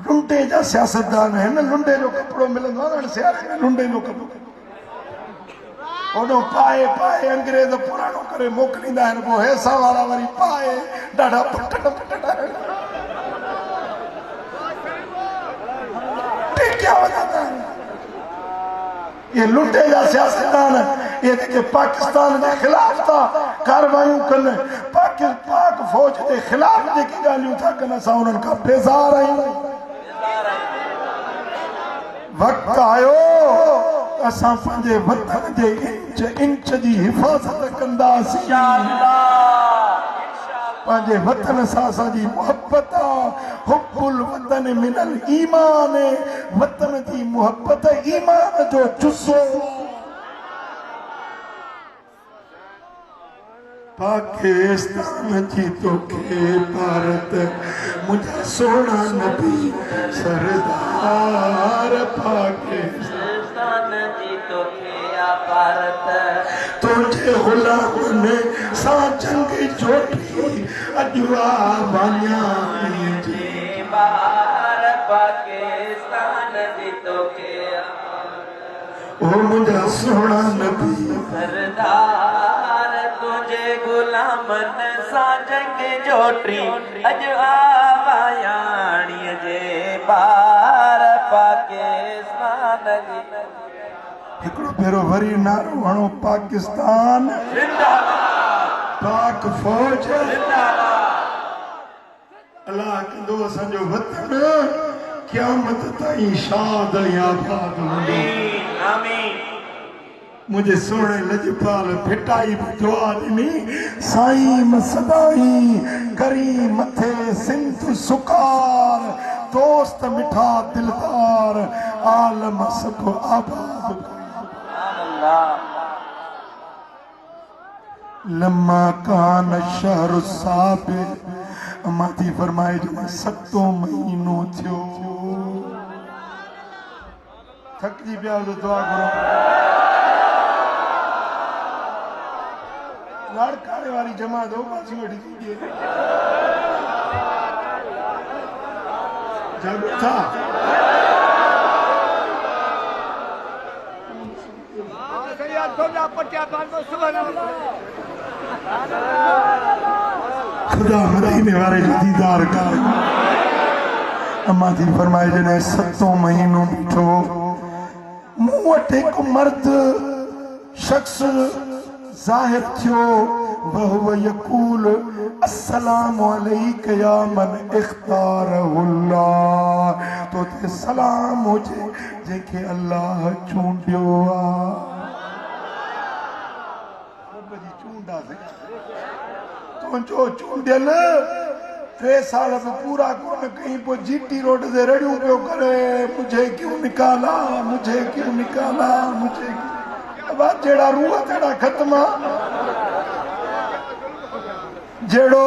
लुंडे जा सियासतदान है ना लुंडे जो कपड़ो मिलंदो आहे न सियारे में लुंडे जो कपड़ो ओडो पाए पाए अंग्रेज पुराणो करे मोकिलींदा आहिनि पोइ हेसा वारा वरी पाए ॾाढा पटट टेकिया वञंदा आहिनि ये लुंडे जा सियासतदान ये जेके पाकिस्तान के खिलाफ था कार्रवाइयूं कनि पाक फौज के खिलाफ जेकी ॻाल्हियूं था कनि असां उन्हनि खां बेज़ार आहियूं वक्त आयो असां पंहिंजे वतन जे इंच इंच जी हिफ़ाज़त कंदासीं पंहिंजे वतन सां असांजी मोहब्बत हुब्बुल वतन मिनल ईमान वतन जी मोहब्बत ईमान जो जुज़ो पाकिस्तान जी तोखे भारत मुझा सोना नबी सरदार पाकिस्तान जी तोखे भारत तुझे गुलामन सा जंग जोटी अजवा वान्या जे बार पाकिस्तान जी तोखे ओ मुझा सोना नबी सरदार तुझे गुलामन सा जंग जोटी अज आवायाणी जे बार पाकिस्तान जी हिकड़ो भेरो वरी नारो हणो पाकिस्तान जिंदाबाद पाक फौज जिंदाबाद अल्लाह कंदो असांजो वतन क़यामत ताईं शाद आबाद हूंदो आमीन मुझे सोने लजपाल फिटाई दुआ ॾिनी साईं मसदाई करी मथे सिंध सुकार दोस्त मिठा दिलदार आलम सब आबाद लम्मा कान शहर साबे माती फरमाए जो 7 महीनो थियो थकजी पिया तो दुआ करो लाड़ खाने वाली जमा दो पासी वठी थी जागो था खुदा मदीने वाले जो दीदार कर अम्मा थी फरमाए जने 7 महीनों बिठो मुंह वटे को मर्द शख्स जाहिर थियो वहुव यकूल अस्सलाम अलैका या मन इख्तारहुल्लाह तो ते सलाम होजे जेके अल्लाह चूंडियो आ बजी चूंडा से तो जो चूंडियल 3 साल में पूरा कोन कहीं पो जीटी रोड से रेडियो पियो करे मुझे क्यों निकाला मुझे क्यों निकाला मुझे अब जेड़ा रूह तेरा खत्म जेड़ो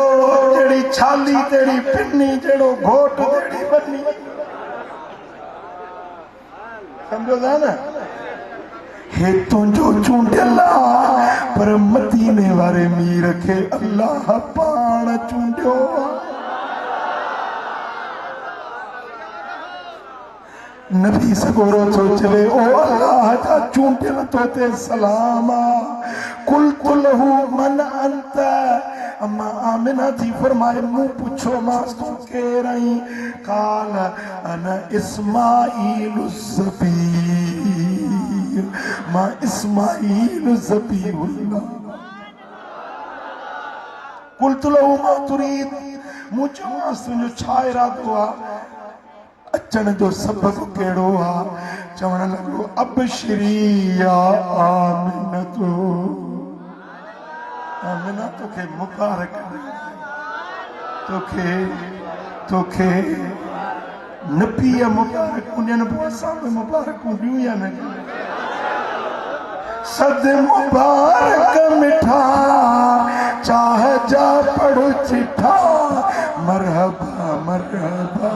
जेड़ी छाली तेरी पिन्नी जेड़ो घोट तेरी बन्नी समझो था ना हे तुझो चूंडियला पर मदीने वारे मीर के अल्लाह पाण चूंडियो नबी सगोरो तो चले ओ अल्लाह जा चूंडियल तो ते सलामा कुल तुलहु मन अंत अम्मा आमिना थी फरमाए मुँह पूछो मास तू के रही काल अन इस्माइल ज़बी इस्माईल मां इस्माईल ज़बीहुल्लाह कुल्तु लहू मा तुरीद मूं चयोमांसि तुंहिंजो छा इरादो आहे अचण जो सबबु कहिड़ो आहे चवण लॻो अबशिरी या आमिनतु आमिना तोखे मुबारक तोखे नबीअ मुबारक उन्हनि बि असां बि मुबारकूं ॾियूं या न सद मुबारक मिठा चाह जा पढ़ चिठा मरहबा मरहबा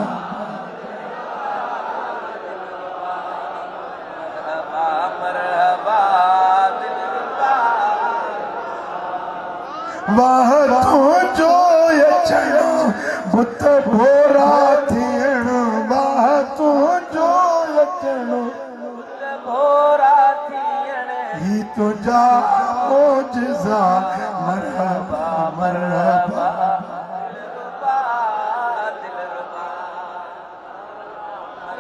वाह तो जो अचण बुत भोरा थियण वाह तो जो अचण भोरा थियण ही तुझा मोजज़ा मरहबा मरहबा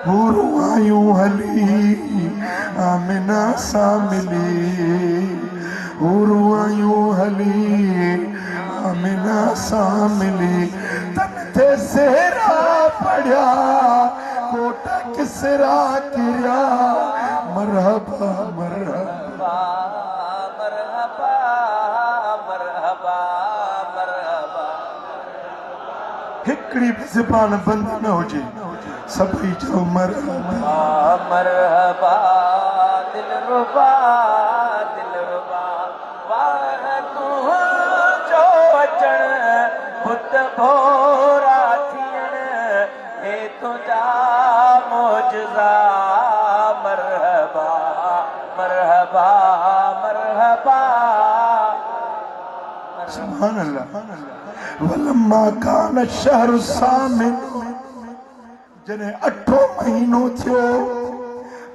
हूरूं आयूं हली आमिना सां मिली हूरूं आयूं हली आमिना सां मिली तन ते सेरा पढ़िया कोट किसरा किरिया मरहबा मरहबा मरहबा मरहबा मरहबा हिकड़ी भी ज़बान बंद न हुजे सभई चओ मरहबा मरहबा दिलरुबा दिलरुबा वाह तू जो अचण बुत भोरा थियण हे तुझा मोजज़ा मरहबा मरहबा मरहबा सुभान अल्लाह वलम्मा कान शहर सामिन जने 8 महीनो थियो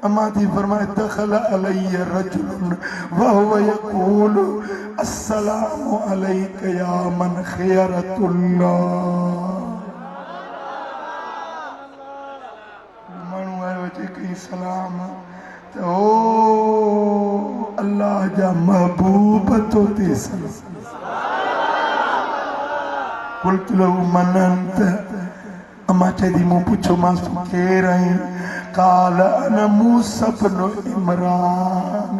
अम्मा थी फरमाए दखल अलैय रजुलन वहुव यकूल अस्सलामु अलैका या मन खियरतुल्लाह मानू आयो जे कई सलाम तो अल्लाह जा महबूब तो ते सलाम कुल्त लहू मन अंत अम्मा चई मूं पुछो मां केर आहीं काल अना मूसा इब्न इमरान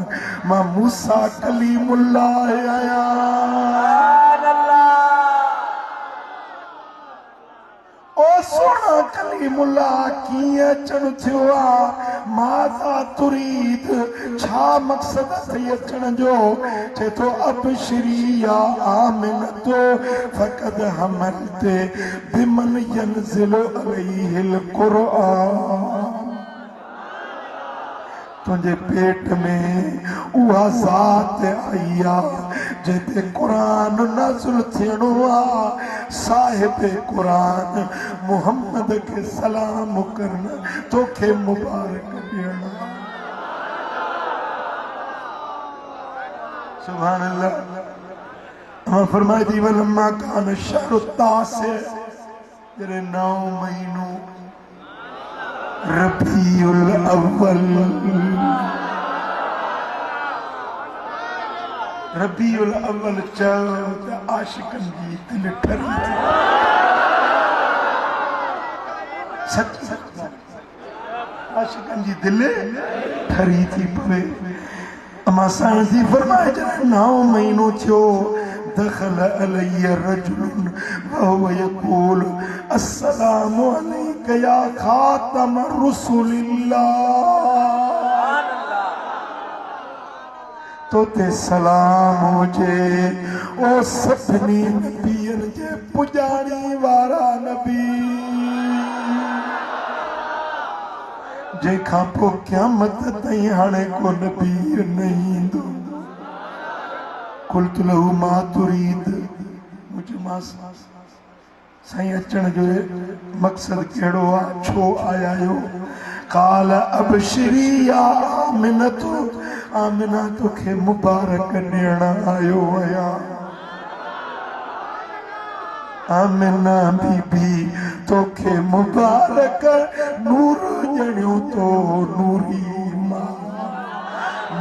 मां मूसा कलीमुल्लाह आया ओ सोना कलीमुल्लाह कीअं अचण थियो आहे माज़ा तुरीद छा मक़सद अथई अचण जो चए थो अबशिरी या आमिनतो फ़क़द हमलते बिमन यनज़िलु अलैहिल क़ुरआन तुझे पेट में उहा ज़ात आई आहे जिते कुरान नाज़िल थियणो आहे साहिब कुरान मुहम्मद के सलाम करण तोखे मुबारक ॾियण सुभान अल्लाह अम्मा फरमाई थी वलम्मा कान शहरु तासे जॾहिं 9 महीनो रबीउल अव्वल रबीउल अव्वल चयो त आशिकनि जी दिलि ठरी थी सच आशिकनि जी दिलि ठरी थी पवे अम्मा साईं थी फरमाए जॾहिं 9 महीनो थियो दखल अलैय रजुलन वहुव यकूल अस्सलामु अलैका या खातम रुसुलिल्लाह तो ते सलाम हुजे ओ सभिनी नबियनि जे पुॼाणी वारा नबी जंहिंखां पोइ क़यामत ताईं हाणे को नबी न ईंदो कुल्त लहू मा तुरीद मुझे मां साईं अचण जो मक़सद कहिड़ो आहे छो आया आहियो काल अबशिरी या आमिनतु आमिना तोखे मुबारक ॾियण आयो आहियां आमिना बीबी तोखे मुबारक नूर ॼणियो तो नूरी मां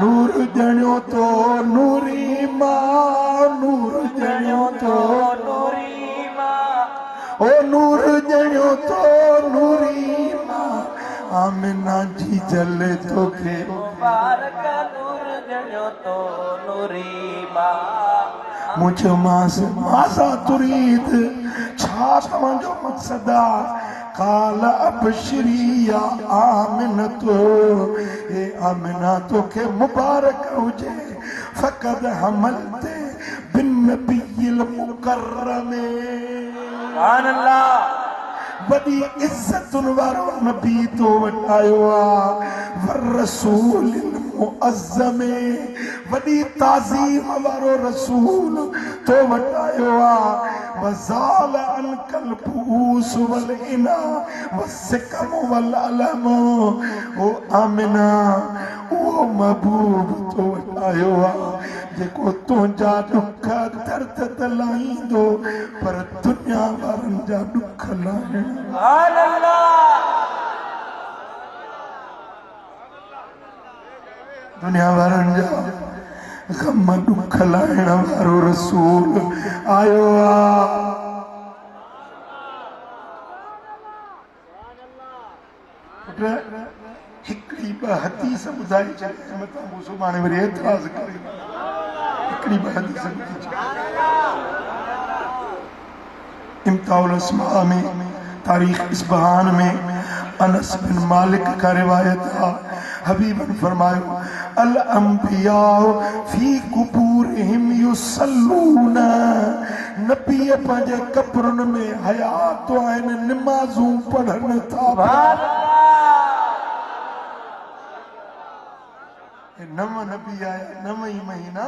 नूर जणियो तो नूरी मां नूर जणियो तो नूरी मां ओ नूर जणियो तो नूरी मां आमिना जी जले तोखे मुबारक नूर जणियो तो नूरी मां मुझे मासा तुरीद छा तव्हांजो मक़सद आहे काल अबशरी या आमिनतो ए आमिना तोखे मुबारक हुजे फ़क़द हमलते बिन नबील मुकर्रम सुभान अल्लाह वॾी इज़तुन वारो नबी तो वटि आयो आहे वर रसूल मुअज़्ज़म वॾी ताज़ीम वारो रसूल तो वटि आयो आहे वज़ाल अनकल बूस वल इना वसिकम वल अलम ओ आमिना ओ महबूब तो वटि आयो आहे जेको तुंहिंजा ॾुख दर्द त लाहींदो पर दुनिया वारनि जा ॾुख लाहिण सुभान अल्लाह दुनिया वारनि जा गम ॾुख लाहिण वारो रसूल आयो आहे हिकिड़ी ॿ हदीस ॿुधाए छॾे मथां पोइ सुभाणे वरी एतिराज़ करे हिकिड़ी ॿ हदीस ॿुधी इम्ताउल अस्मा में तारीख़ इस्बहान में अनस बिन मालिक का रिवायत आहे हबीबन फरमायो अल अंबिया फी कुबूरहिम युसल्लून नबी पंहिंजे कब्रुनि में हयात आहिनि निमाज़ूं पढ़नि था सुभान नव नबी आया नव ई महीना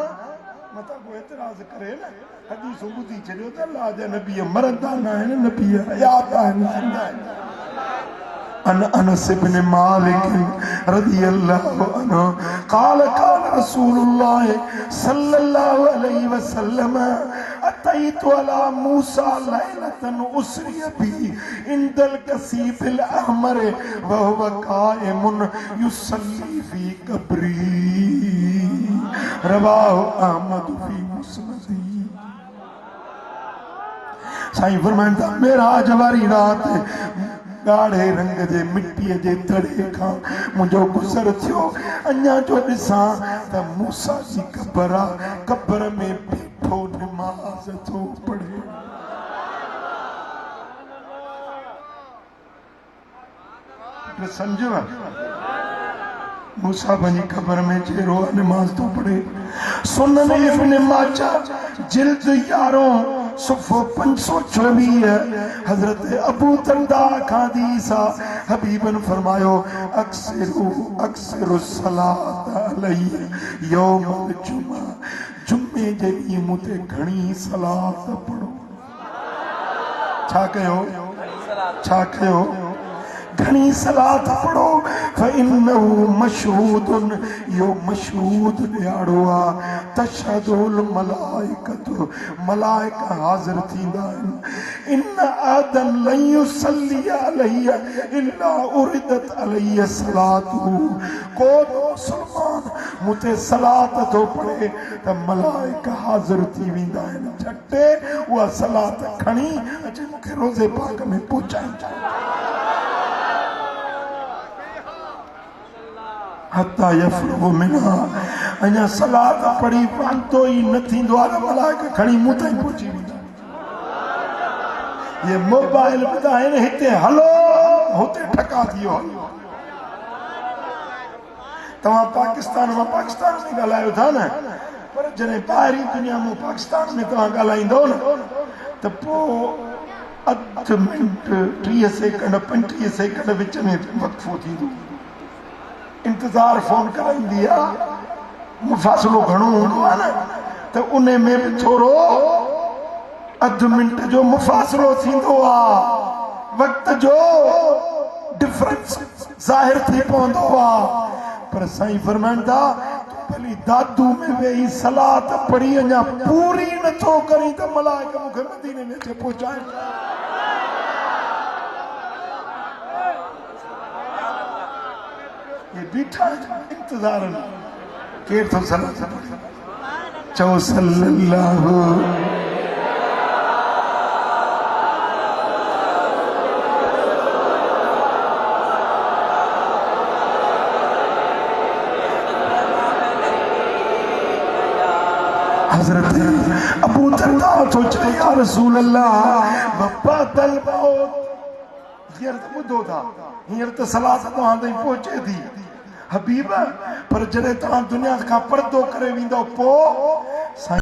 मथां को एतिराज़ करे न हदीसूं ॿुधी छॾियो त अल्लाह जा नबी मरंदा न आहिनि नबी हयात आहिनि ज़िंदा आहिनि अन अनस बिन मालिक रज़ी अल्लाहु अन्हु قال رسول الله صلى الله عليه وسلم أتيت على موسى ليلة أسري به عند الكثيب الأحمر وهو قائم يصلي في قبري رواه أحمد في مسنده साईं फरमाइनि था मेराज वारी रात ॻाढ़े रंग जे मिटीअ जे तड़े खां मुंहिंजो गुज़र थियो अञा जो ॾिसां त मूसा जी क़बर आहे क़बर में बीठो निमाज़ थो पढ़े सम्झो मूसा पंहिंजी क़बर में चेरो निमाज़ थो पढ़े सुनन इब्न माजा जिल्द 11 सुफ़ो 524 हज़रत अबू दरदा खां हदीस हबीबन फरमायो अक्सरु सलात अलैहि यौम जुमा जुमे जे ॾींहुं मूं ते घणी सलात पढ़ो छा कयो घणी सलात पढ़ो फइन्नहु मशहूदुन यो मशहूद ॾियारो आहे तशहदुल मलाइकतु मलाइका हाज़िर थींदा आहिनि इन आदन लन युसल्ली अलैहि इल्ला उरिदत अलैहि सलातु को मुसलमान मुते सलात थो पढ़े त मलाइका हाज़िर थी वेंदा आहिनि झटे उहा सलात खणी अचे मूंखे रोज़े पाक में पहुचाइजो हत्ता यफरगु मिन्हा अञा सलात पढ़ी वांदो ई न थींदो आहे मलाइका खणी मूं ताईं पहुची वेंदा ये मोबाइल ॿुधाइनि हिते हलो हुते ठका थी वियो तव्हां पाकिस्तान मां पाकिस्तान में ॻाल्हायो था न पर जॾहिं ॿाहिरीं दुनिया में पाकिस्तान में तव्हां ॻाल्हाईंदो न त पोइ अधु मिंट 30 सेकंड 35 सेकंड विच में वक़्फ़ो थींदो इंतज़ार फोन कराईंदी आहे मुफ़ासिलो घणो हूंदो आहे न त उन में बि थोरो अधु मिंट जो मुफ़ासिलो थींदो आहे वक़्त जो डिफरेंस ज़ाहिर थी पवंदो आहे पर साईं फरमाइनि था भली दादू में वेही सलात पढ़ी अञा पूरी नथो करी त मलाइका मूंखे मदीने में अचे पहुचाइनि ये बीठा इंतजार केर तो सलाम चो सल्लल्लाहु हजरत अबू दरदा सोचे या रसूल अल्लाह बप्पा दल बहुत हींअर त ॿुधो था हींअर त सलाह तव्हां ताईं पहुचे थी हबीब पर जॾहिं तव्हां दुनिया खां पर्दो करे वेंदो पोइ